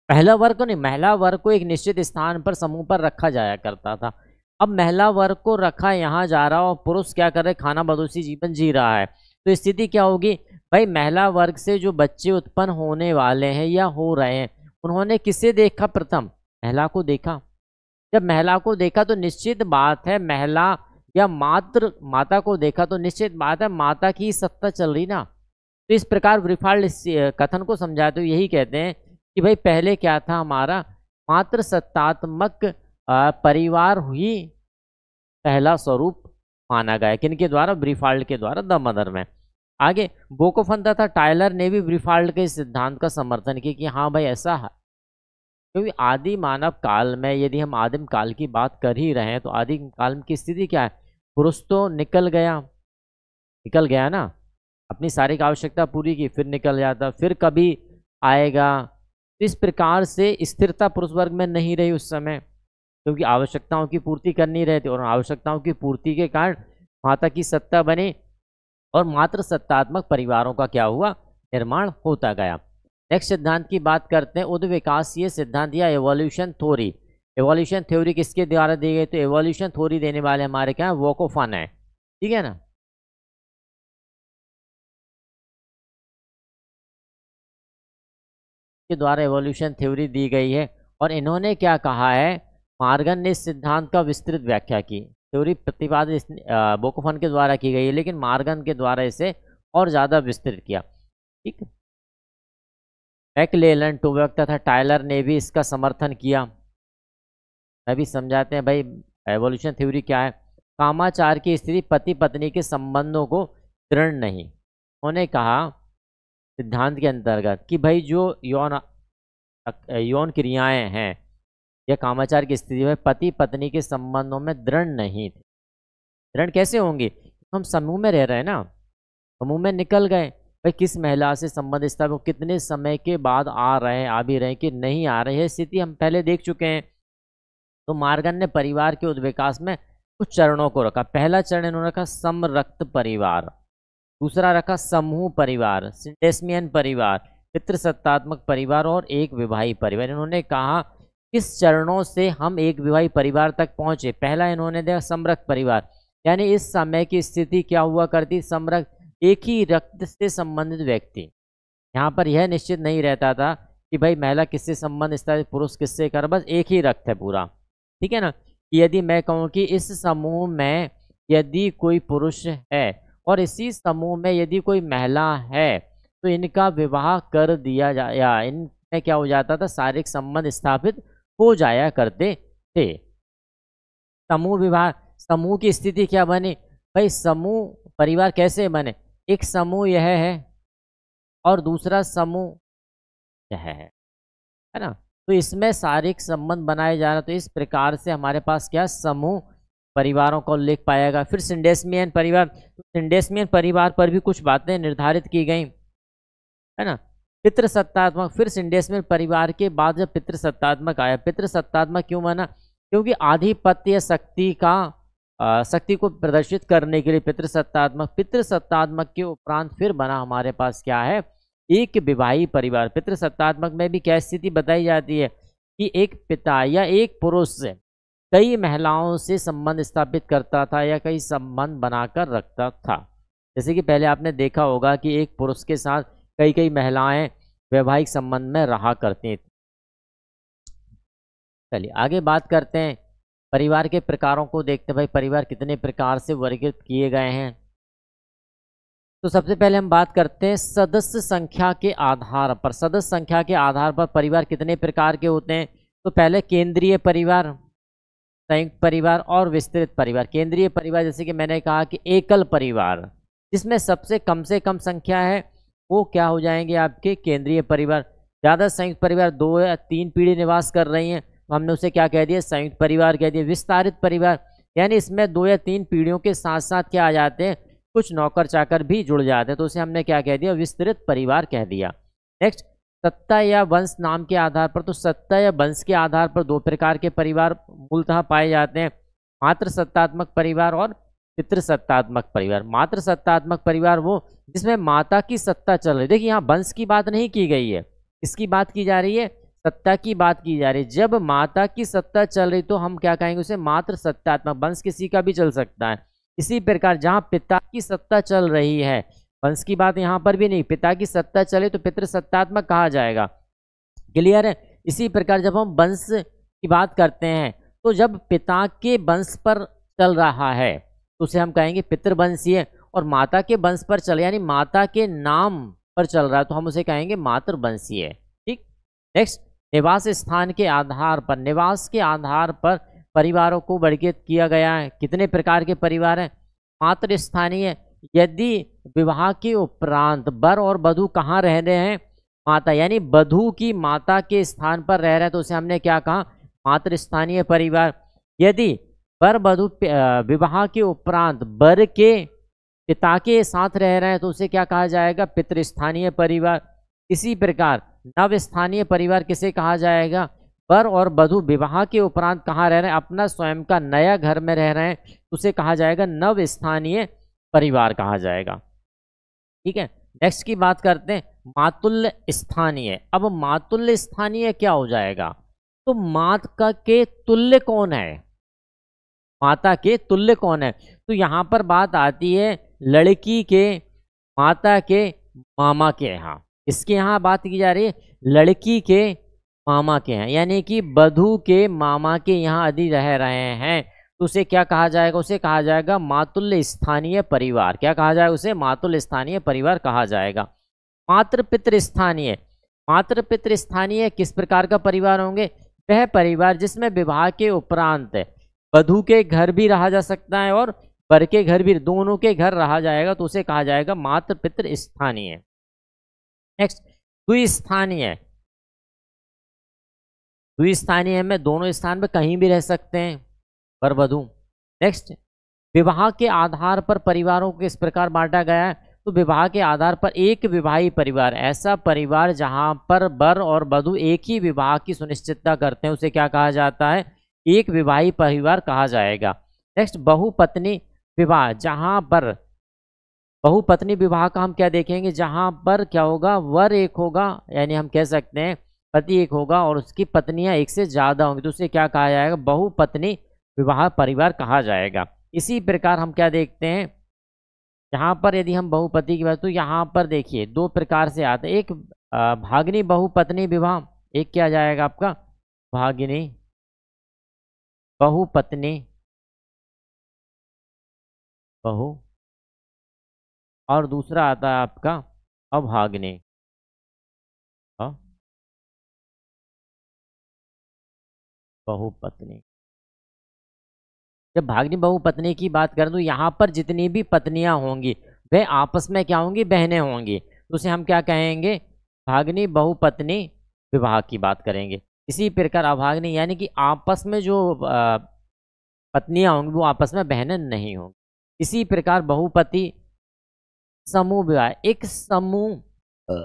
पहला वर्ग को नहीं, महिला वर्ग को एक निश्चित स्थान पर समूह पर रखा जाया करता था। अब महिला वर्ग को रखा यहाँ जा रहा और पुरुष क्या कर रहे? खाना बदोशी जीवन जी रहा है। तो स्थिति क्या होगी भाई? महिला वर्ग से जो बच्चे उत्पन्न होने वाले हैं या हो रहे हैं, उन्होंने किसे देखा? प्रथम महिला को देखा। जब महिला को देखा तो निश्चित बात है, महिला या माता को देखा तो निश्चित बात है माता की सत्ता चल रही ना। तो इस प्रकार ब्रीफाल्ड इस कथन को समझाते हुए यही कहते हैं कि भाई पहले क्या था, हमारा मात्र सत्तात्मक परिवार ही पहला स्वरूप माना गया। किनके द्वारा? ब्रीफाल्ड के द्वारा, द मदर में। आगे बोकोफन तथा टायलर ने भी ब्रीफाल्ड के सिद्धांत का समर्थन किया कि हाँ भाई ऐसा है, क्योंकि आदि मानव काल में, यदि हम आदिम काल की बात कर ही रहे हैं, तो आदिम काल की स्थिति क्या है? पुरुष तो निकल गया ना, अपनी शारीरिक आवश्यकता पूरी की, फिर निकल जाता, फिर कभी आएगा। इस प्रकार से स्थिरता पुरुष वर्ग में नहीं रही उस समय, क्योंकि आवश्यकताओं की पूर्ति करनी रहती, और आवश्यकताओं की पूर्ति के कारण माता की सत्ता बनी और मात्र सत्तात्मक परिवारों का क्या हुआ? निर्माण होता गया। नेक्स्ट सिद्धांत की बात करते हैं, उद्विकासीय सिद्धांत या एवोल्यूशन थ्योरी। एवोल्यूशन थ्योरी किसके द्वारा दी गई? तो एवोल्यूशन थ्योरी देने वाले हमारे क्या है? वोकोफन है, ठीक है ना। के द्वारा एवोल्यूशन थ्योरी दी गई है, और इन्होंने क्या कहा है? मार्गन ने इस सिद्धांत का विस्तृत व्याख्या की। थ्योरी प्रतिपादित बोकोफन के द्वारा की गई है, लेकिन मार्गन के द्वारा इसे और ज़्यादा विस्तृत किया, ठीक है। मैकलेलन, टूबक तथा टायलर ने भी इसका समर्थन किया। अभी समझाते हैं भाई एवोल्यूशन थ्योरी क्या है। कामाचार की स्थिति पति पत्नी के संबंधों को दृढ़ नहीं। उन्होंने कहा सिद्धांत के अंतर्गत कि भाई जो यौन क्रियाएं हैं या कामाचार की स्थिति में पति पत्नी के संबंधों में दृढ़ नहीं थे। दृढ़ कैसे होंगे? हम समूह में रह रहे हैं ना, समूह में निकल गए, भाई किस महिला से संबंध स्थापित, वो कितने समय के बाद आ रहे हैं, आ भी रहे हैं कि नहीं आ रहे हैं, स्थिति हम पहले देख चुके हैं। तो मार्गन ने परिवार के उद्विकास में कुछ चरणों को रखा। पहला चरण इन्होंने रखा समरक्त परिवार, दूसरा रखा समूह परिवार, सिंडेस्मियन परिवार, पितृसत्तात्मक परिवार और एक विवाही परिवार। इन्होंने कहा किस चरणों से हम एक विवाही परिवार तक पहुंचे। पहला इन्होंने देखा समरक्त परिवार, यानी इस समय की स्थिति क्या हुआ करती? समरक्त, एक ही रक्त से संबंधित व्यक्ति। यहाँ पर यह निश्चित नहीं रहता था कि भाई महिला किससे संबंध स्थापित, पुरुष किससे कर, बस एक ही रक्त है पूरा, ठीक है ना। यदि मैं कहूँ कि इस समूह में यदि कोई पुरुष है और इसी समूह में यदि कोई महिला है, तो इनका विवाह कर दिया या इनमें क्या हो जाता था? शारीरिक संबंध स्थापित हो जाया करते थे। समूह विवाह, समूह की स्थिति क्या बनी? भाई समूह परिवार कैसे बने? एक समूह यह है और दूसरा समूह यह है ना। तो इसमें शारीरिक संबंध बनाए जा रहा, तो इस प्रकार से हमारे पास क्या समूह परिवारों का उल्लेख पाएगा। फिर सिंडेस्मियन परिवार, तो सिंडेस्मियन परिवार पर भी कुछ बातें निर्धारित की गई, है ना। पितृसत्तात्मक, फिर सिंडेस्मियन परिवार के बाद जब पितृसत्तात्मक आया, पितृसत्तात्मक क्यों बना? क्योंकि आधिपत्य शक्ति को प्रदर्शित करने के लिए पितृसत्तात्मक। पितृसत्तात्मक के उपरांत फिर बना हमारे पास क्या है? एक विवाही परिवार। पितृसत्तात्मक में भी क्या स्थिति बताई जाती है कि एक पिता या एक पुरुष कई महिलाओं से संबंध स्थापित करता था या कई संबंध बनाकर रखता था। जैसे कि पहले आपने देखा होगा कि एक पुरुष के साथ कई कई महिलाएं वैवाहिक संबंध में रहा करती थी। चलिए आगे बात करते हैं, परिवार के प्रकारों को देखते हैं। भाई परिवार कितने प्रकार से वर्गीकृत किए गए हैं। तो सबसे पहले हम बात करते हैं सदस्य संख्या के आधार पर। सदस्य संख्या के आधार पर परिवार कितने प्रकार के होते हैं? तो पहले केंद्रीय परिवार, संयुक्त परिवार और विस्तृत परिवार। केंद्रीय परिवार जैसे कि मैंने कहा कि एकल परिवार, जिसमें सबसे कम से कम संख्या है, वो क्या हो जाएंगे? आपके केंद्रीय परिवार। ज़्यादा संयुक्त परिवार 2 या 3 पीढ़ी निवास कर रही हैं, तो हमने उसे क्या कह दिया? संयुक्त परिवार कह दिया। विस्तारित परिवार यानी इसमें 2 या 3 पीढ़ियों के साथ साथ क्या आ जाते हैं? कुछ नौकर चाकर भी जुड़ जाते हैं, तो उसे हमने क्या कह दिया? विस्तृत परिवार कह दिया। नेक्स्ट, सत्ता या वंश नाम के आधार पर। तो सत्ता या वंश के आधार पर 2 प्रकार के परिवार मूलतः पाए जाते हैं, मात्र सत्तात्मक परिवार और पितृसत्तात्मक परिवार। मात्र सत्तात्मक परिवार वो जिसमें माता की सत्ता चल रही है। देखिए यहाँ वंश की बात नहीं की गई है, इसकी बात की जा रही है, सत्ता की बात की जा रही है। जब माता की सत्ता चल रही तो हम क्या कहेंगे? उसे मात्र सत्तात्मक। वंश किसी का भी चल सकता है। इसी प्रकार जहाँ पिता की सत्ता चल रही है, वंश की बात यहाँ पर भी नहीं, पिता की सत्ता चले तो पितृसत्तात्मक कहा जाएगा। क्लियर है? इसी प्रकार जब हम वंश की बात करते हैं, तो जब पिता के वंश पर चल रहा है तो उसे हम कहेंगे पितृवंशीय, और माता के वंश पर चले यानी माता के नाम पर चल रहा है तो हम उसे कहेंगे मातृवंशीय। ठीक। नेक्स्ट, निवास स्थान के आधार पर, निवास के आधार पर परिवारों को वर्गीकृत किया गया है। कितने प्रकार के परिवार हैं? मातृ स्थानीय, यदि विवाह के उपरांत वर और वधू कहाँ रह रहे हैं? माता, यानी वधू की माता के स्थान पर रह रहे हैं तो उसे हमने क्या कहा? मातृ स्थानीय परिवार। यदि वर वधू विवाह के उपरांत वर के पिता के साथ रह रहे हैं तो उसे क्या कहा जाएगा? पितृस्थानीय परिवार। इसी प्रकार नव स्थानीय परिवार किसे कहा जाएगा? वर और वधू विवाह के उपरांत कहाँ रह रहे हैं? अपना स्वयं का नया घर में रह रहे हैं, उसे कहा जाएगा नव स्थानीय परिवार कहा जाएगा। ठीक है। नेक्स्ट की बात करते हैं मातुल्य स्थानीय। अब मातुल्य स्थानीय क्या हो जाएगा? तो माता के तुल्य कौन है? माता के तुल्य कौन है? तो यहाँ पर बात आती है लड़की के माता के मामा के यहाँ। इसके यहाँ बात की जा रही है लड़की के मामा के यहाँ, यानी कि वधू के मामा के यहाँ यदि रह रहे हैं तो उसे क्या कहा जाएगा? उसे कहा जाएगा मातुल्य स्थानीय परिवार। क्या कहा जाएगा? उसे मातुल्य स्थानीय परिवार कहा जाएगा। मातृ पितृ स्थानीय, मातृ पितृ स्थानीय किस प्रकार का परिवार होंगे? वह परिवार जिसमें विवाह के उपरांत वधू के घर भी रहा जा सकता है और वर के घर भी, दोनों के घर रहा जाएगा तो उसे कहा जाएगा मातृ पितृ स्थानीय। नेक्स्ट, द्विस्थानीय। द्विस्थानीय में दोनों स्थान पर कहीं भी रह सकते हैं वर वधू। नेक्स्ट, विवाह के आधार पर परिवारों को इस प्रकार बांटा गया है। तो विवाह के आधार पर एक विवाही परिवार, ऐसा परिवार जहां पर वर और वधू एक ही विवाह की सुनिश्चितता करते हैं, उसे क्या कहा जाता है? एक विवाही परिवार कहा जाएगा। नेक्स्ट, बहुपत्नी विवाह, जहां पर बहुपत्नी विवाह का हम क्या देखेंगे? जहां पर क्या होगा? वर एक होगा, यानी हम कह सकते हैं पति एक होगा और उसकी पत्नियां एक से ज्यादा होंगी तो उसे क्या कहा जाएगा? बहुपत्नी विवाह परिवार कहा जाएगा। इसी प्रकार हम क्या देखते हैं यहाँ पर, यदि हम बहुपति की बात, तो यहाँ पर देखिए दो प्रकार से आता है। एक भागिनी बहुपत्नी विवाह, एक क्या जाएगा आपका? भागिनी बहुपत्नी बहु, और दूसरा आता है आपका अभागिनी बहुपत्नी। जब भागिनी बहुपत्नी की बात करें तो यहाँ पर जितनी भी पत्नियां होंगी वे आपस में क्या होंगी? बहनें होंगी, तो उसे हम क्या कहेंगे? भागिनी बहुपत्नी विवाह की बात करेंगे। इसी प्रकार अभागिनी, यानी कि आपस में जो पत्नियां होंगी वो आपस में बहनें नहीं होंगी। इसी प्रकार बहुपति समूह विवाह, एक समूह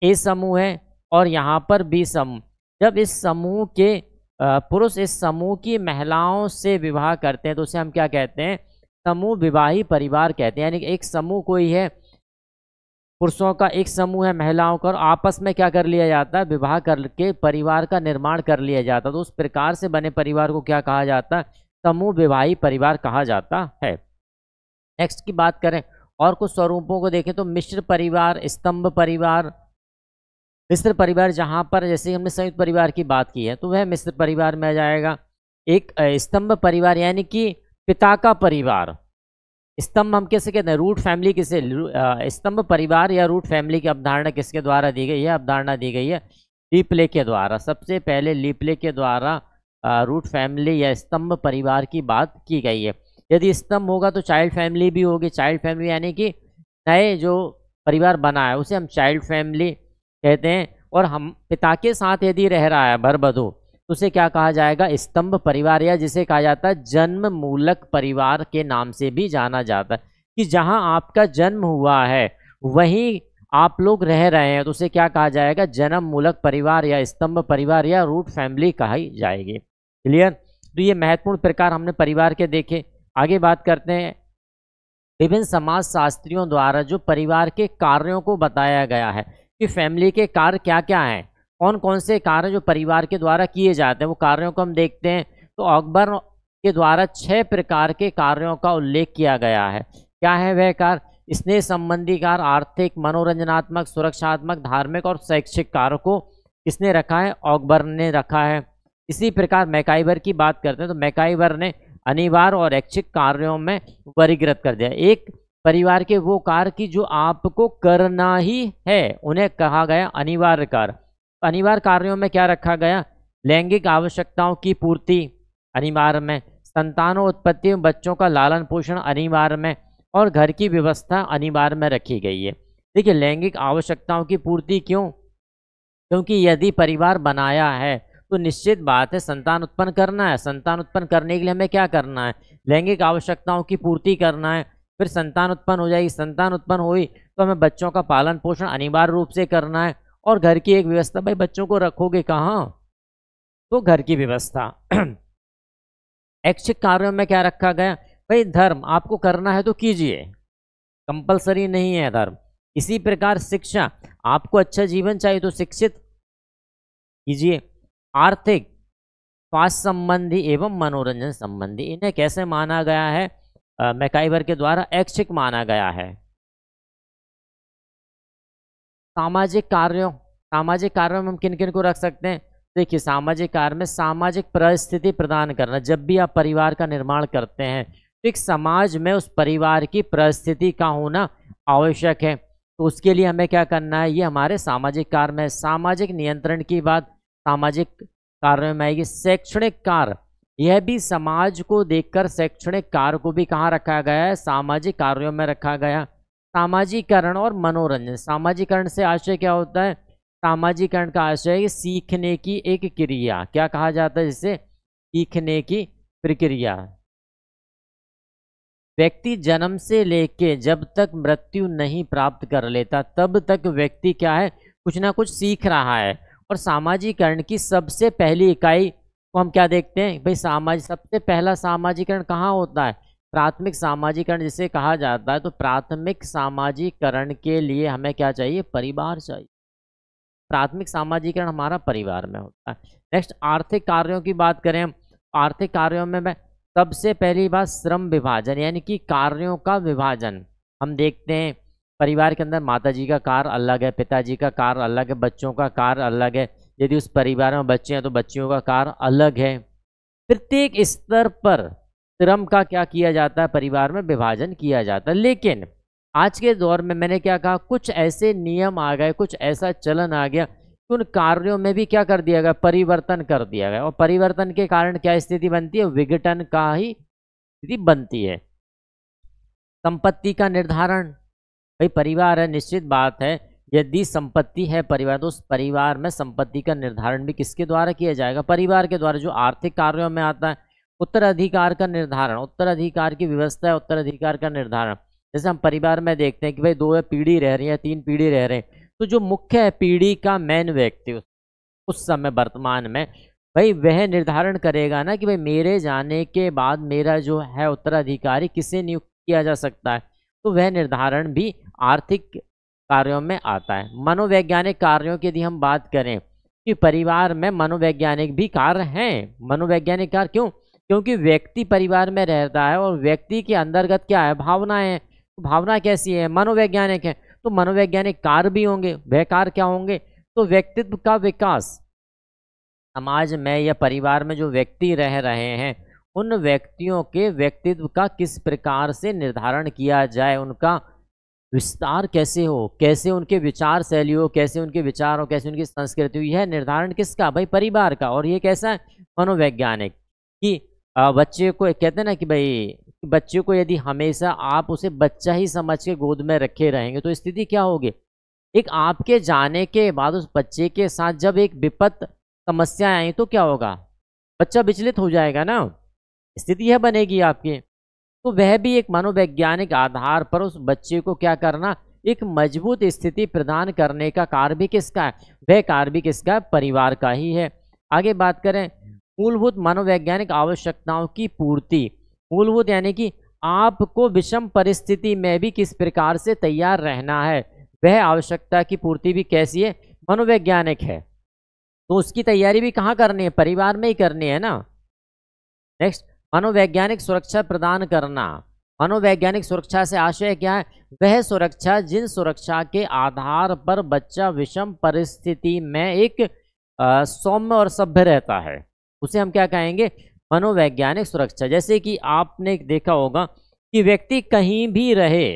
ए समूह है और यहाँ पर बी समूह। जब इस समूह के पुरुष इस समूह की महिलाओं से विवाह करते हैं तो उसे हम क्या कहते हैं? समूह विवाही परिवार कहते हैं। यानी कि एक समूह कोई है, पुरुषों का एक समूह है महिलाओं का, और आपस में क्या कर लिया जाता है? विवाह करके परिवार का निर्माण कर लिया जाता है। तो उस प्रकार से बने परिवार को क्या कहा जाता है? समूह विवाही परिवार कहा जाता है। नेक्स्ट की बात करें और कुछ स्वरूपों को देखें तो मिश्र परिवार, स्तंभ परिवार। मिश्र परिवार जहाँ पर जैसे हमने संयुक्त परिवार की बात की है तो वह मिश्र परिवार में आ जाएगा। एक स्तंभ परिवार, यानी कि पिता का परिवार। स्तंभ हम कैसे कहते हैं? रूट फैमिली किसे? स्तंभ परिवार या रूट फैमिली की अवधारणा किसके द्वारा दी गई है? अवधारणा दी गई है लीपले के द्वारा। सबसे पहले लीपले के द्वारा रूट फैमिली या स्तंभ परिवार की बात की गई है। यदि स्तंभ होगा तो चाइल्ड फैमिली भी होगी। चाइल्ड फैमिली यानी कि नए जो परिवार बना है उसे हम चाइल्ड फैमिली कहते हैं। और हम पिता के साथ यदि रह रहा है वर वधू तो उसे क्या कहा जाएगा? स्तंभ परिवार, या जिसे कहा जाता है जन्म मूलक परिवार के नाम से भी जाना जाता है, कि जहां आपका जन्म हुआ है वहीं आप लोग रह रहे हैं तो उसे क्या कहा जाएगा? जन्म मूलक परिवार या स्तंभ परिवार या रूट फैमिली कही जाएगी। क्लियर? तो ये महत्वपूर्ण प्रकार हमने परिवार के देखे। आगे बात करते हैं विभिन्न समाज शास्त्रियों द्वारा जो परिवार के कार्यों को बताया गया है कि फैमिली के कार्य क्या क्या हैं, कौन कौन से कार्य जो परिवार के द्वारा किए जाते हैं, वो कार्यों को हम देखते हैं। तो अकबर के द्वारा 6 प्रकार के कार्यों का उल्लेख किया गया है। क्या है वह कार्य? स्नेह संबंधी कार्य, आर्थिक, मनोरंजनात्मक, सुरक्षात्मक, धार्मिक और शैक्षिक कार्य को किसने रखा है? अकबर ने रखा है। इसी प्रकार मैकाइवर की बात करते हैं तो मैकाइवर ने अनिवार्य और ऐच्छिक कार्यों में वर्गीकृत कर दिया। एक परिवार के वो कार्य की जो आपको करना ही है, उन्हें कहा गया अनिवार्य कार्य। अनिवार्य कार्यों में क्या रखा गया? लैंगिक आवश्यकताओं की पूर्ति अनिवार्य में, संतानोत्पत्ति में बच्चों का लालन पोषण अनिवार्य में, और घर की व्यवस्था अनिवार्य में रखी गई है। देखिए, लैंगिक आवश्यकताओं की पूर्ति क्यों? क्योंकि यदि परिवार बनाया है तो निश्चित बात है संतान उत्पन्न करना है। संतान उत्पन्न करने के लिए हमें क्या करना है? लैंगिक आवश्यकताओं की पूर्ति करना है। फिर संतान उत्पन्न हो जाएगी, संतान उत्पन्न हुई तो हमें बच्चों का पालन पोषण अनिवार्य रूप से करना है, और घर की एक व्यवस्था। भाई बच्चों को रखोगे कहाँ? तो घर की व्यवस्था। ऐच्छिक कार्यों में क्या रखा गया? भाई धर्म आपको करना है तो कीजिए, कंपलसरी नहीं है धर्म। इसी प्रकार शिक्षा, आपको अच्छा जीवन चाहिए तो शिक्षित कीजिए। आर्थिक, स्वास्थ्य संबंधी एवं मनोरंजन संबंधी, इन्हें कैसे माना गया है? मैकाइवर के द्वारा ऐच्छिक माना गया है। सामाजिक कार्यों में हम किन किन को रख सकते हैं? देखिए, सामाजिक कार्य में सामाजिक परिस्थिति प्रदान करना। जब भी आप परिवार का निर्माण करते हैं तो एक समाज में उस परिवार की परिस्थिति का होना आवश्यक है, तो उसके लिए हमें क्या करना है? ये हमारे सामाजिक कार्य में। सामाजिक नियंत्रण की बात सामाजिक कार्यों में आएगी। शैक्षणिक कार्य, यह भी समाज को देखकर शैक्षणिक कार्य को भी कहाँ रखा गया है? सामाजिक कार्यों में रखा गया। सामाजिकरण और मनोरंजन, सामाजिकरण से आशय क्या होता है? सामाजिकरण का आशय है सीखने की एक क्रिया। क्या कहा जाता है जिसे? सीखने की प्रक्रिया। व्यक्ति जन्म से लेके जब तक मृत्यु नहीं प्राप्त कर लेता तब तक व्यक्ति क्या है? कुछ ना कुछ सीख रहा है। और सामाजिकरण की सबसे पहली इकाई को हम क्या देखते हैं? भाई सबसे पहला सामाजिकरण कहाँ होता है? प्राथमिक सामाजिकरण जिसे कहा जाता है। तो प्राथमिक सामाजिकरण के लिए हमें क्या चाहिए? परिवार चाहिए। प्राथमिक सामाजिकरण हमारा परिवार में होता है। नेक्स्ट, आर्थिक कार्यों की बात करें हम। आर्थिक कार्यों में सबसे पहली बात श्रम विभाजन, यानी कि कार्यों का विभाजन। हम देखते हैं परिवार के अंदर माताजी का कार्य अलग है, पिताजी का कार्य अलग है, बच्चों का कार्य अलग है। यदि उस परिवार में बच्चे हैं तो बच्चियों का कार्य अलग है। प्रत्येक स्तर पर श्रम का क्या किया जाता है? परिवार में विभाजन किया जाता है। लेकिन आज के दौर में मैंने क्या कहा? कुछ ऐसे नियम आ गए, कुछ ऐसा चलन आ गया कि उन कार्यों में भी क्या कर दिया गया? परिवर्तन कर दिया गया। और परिवर्तन के कारण क्या स्थिति बनती है? विघटन का ही स्थिति बनती है। संपत्ति का निर्धारण, भाई परिवार है, निश्चित बात है यदि संपत्ति है परिवार तो उस परिवार में संपत्ति का निर्धारण भी किसके द्वारा किया जाएगा? परिवार के द्वारा। जो आर्थिक कार्यों में आता है उत्तराधिकार का निर्धारण, उत्तराधिकार की व्यवस्था है, उत्तराधिकार का निर्धारण। जैसे हम परिवार में देखते हैं कि भाई 2 पीढ़ी रह रही है, 3 पीढ़ी रह रहे हैं, तो जो मुख्य है पीढ़ी का मेन व्यक्ति उस समय वर्तमान में, भाई वह निर्धारण करेगा ना कि भाई मेरे जाने के बाद मेरा जो है उत्तराधिकारी किसे नियुक्त किया जा सकता है। तो वह निर्धारण भी आर्थिक कार्यों में आता है। मनोवैज्ञानिक कार्यों की यदि हम बात करें कि परिवार में मनोवैज्ञानिक भी कार्य हैं। मनोवैज्ञानिक कार्य क्यों? क्योंकि व्यक्ति परिवार में रहता है और व्यक्ति के अंतर्गत क्या है? भावनाएं। तो भावना कैसी है? मनोवैज्ञानिक है। तो मनोवैज्ञानिक कार्य भी होंगे। वह कार्य क्या होंगे? तो व्यक्तित्व का विकास। समाज में या परिवार में जो व्यक्ति रह रहे हैं उन व्यक्तियों के व्यक्तित्व का किस प्रकार से निर्धारण किया जाए, उनका विस्तार कैसे हो, कैसे उनके विचार शैली हो, कैसे उनके विचार हो, कैसे उनकी संस्कृति हो, यह निर्धारण किसका? भाई परिवार का। और ये कैसा है? मनोवैज्ञानिक। कि बच्चे को कहते हैं ना कि भाई बच्चे को यदि हमेशा आप उसे बच्चा ही समझ के गोद में रखे रहेंगे तो स्थिति क्या होगी? एक आपके जाने के बाद उस बच्चे के साथ जब एक विपत समस्या आई तो क्या होगा? बच्चा विचलित हो जाएगा ना, स्थिति यह बनेगी आपकी। तो वह भी एक मनोवैज्ञानिक आधार पर उस बच्चे को क्या करना? एक मजबूत स्थिति प्रदान करने का कार्य भी किसका है? वह कार्य भी किसका है? परिवार का ही है। आगे बात करें मूलभूत मनोवैज्ञानिक आवश्यकताओं की पूर्ति। मूलभूत यानी कि आपको विषम परिस्थिति में भी किस प्रकार से तैयार रहना है, वह आवश्यकता की पूर्ति भी कैसी है? मनोवैज्ञानिक है। तो उसकी तैयारी भी कहाँ करनी है? परिवार में ही करनी है ना। नेक्स्ट, मनोवैज्ञानिक सुरक्षा प्रदान करना। मनोवैज्ञानिक सुरक्षा से आशय क्या है? वह सुरक्षा जिन सुरक्षा के आधार पर बच्चा विषम परिस्थिति में एक सौम्य और सभ्य रहता है, उसे हम क्या कहेंगे? मनोवैज्ञानिक सुरक्षा। जैसे कि आपने देखा होगा कि व्यक्ति कहीं भी रहे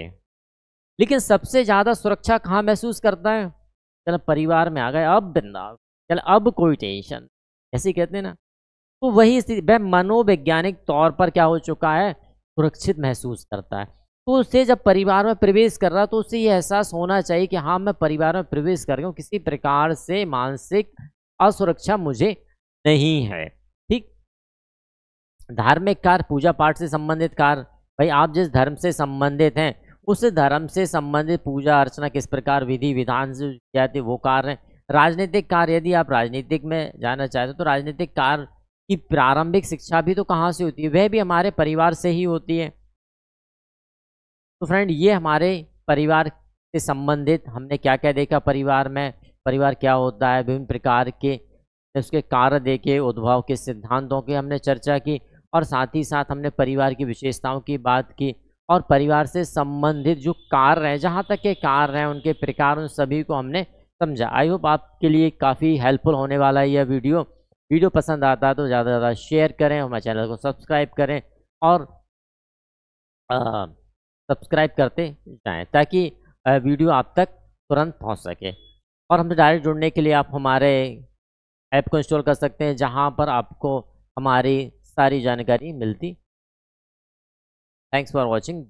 लेकिन सबसे ज्यादा सुरक्षा कहाँ महसूस करता है? चल परिवार में आ गए, अब बिंदास, चल अब कोई टेंशन, ऐसे ही कहते हैं ना। तो वही स्थिति वह मनोवैज्ञानिक तौर पर क्या हो चुका है, सुरक्षित महसूस करता है। तो उससे जब परिवार में प्रवेश कर रहा है तो उससे ये एहसास होना चाहिए कि हाँ मैं परिवार में प्रवेश कर रहा हूँ, किसी प्रकार से मानसिक असुरक्षा मुझे नहीं है। ठीक। धार्मिक कार्य, पूजा पाठ से संबंधित कार्य, भाई आप जिस धर्म से संबंधित हैं उस धर्म से संबंधित पूजा अर्चना किस प्रकार विधि विधान से जाते वो कार्य हैं। राजनीतिक कार्य, यदि आप राजनीतिक में जाना चाहते हो तो राजनीतिक कार्य की प्रारंभिक शिक्षा भी तो कहाँ से होती है, वह भी हमारे परिवार से ही होती है। तो फ्रेंड ये हमारे परिवार से संबंधित हमने क्या क्या देखा, परिवार में परिवार क्या होता है, विभिन्न प्रकार के उसके कार्य देखे, उद्भव के सिद्धांतों की हमने चर्चा की, और साथ ही साथ हमने परिवार की विशेषताओं की बात की, और परिवार से संबंधित जो कार्य हैं, जहाँ तक के कार्य हैं उनके प्रकार, उन सभी को हमने समझा। आई होप आपके लिए काफ़ी हेल्पफुल होने वाला है यह वीडियो पसंद आता है तो ज़्यादा से ज़्यादा शेयर करें, हमारे चैनल को सब्सक्राइब करें और सब्सक्राइब करते जाएं ताकि वीडियो आप तक तुरंत पहुंच सके। और हमसे डायरेक्ट जुड़ने के लिए आप हमारे ऐप को इंस्टॉल कर सकते हैं जहां पर आपको हमारी सारी जानकारी मिलती। Thanks for watching.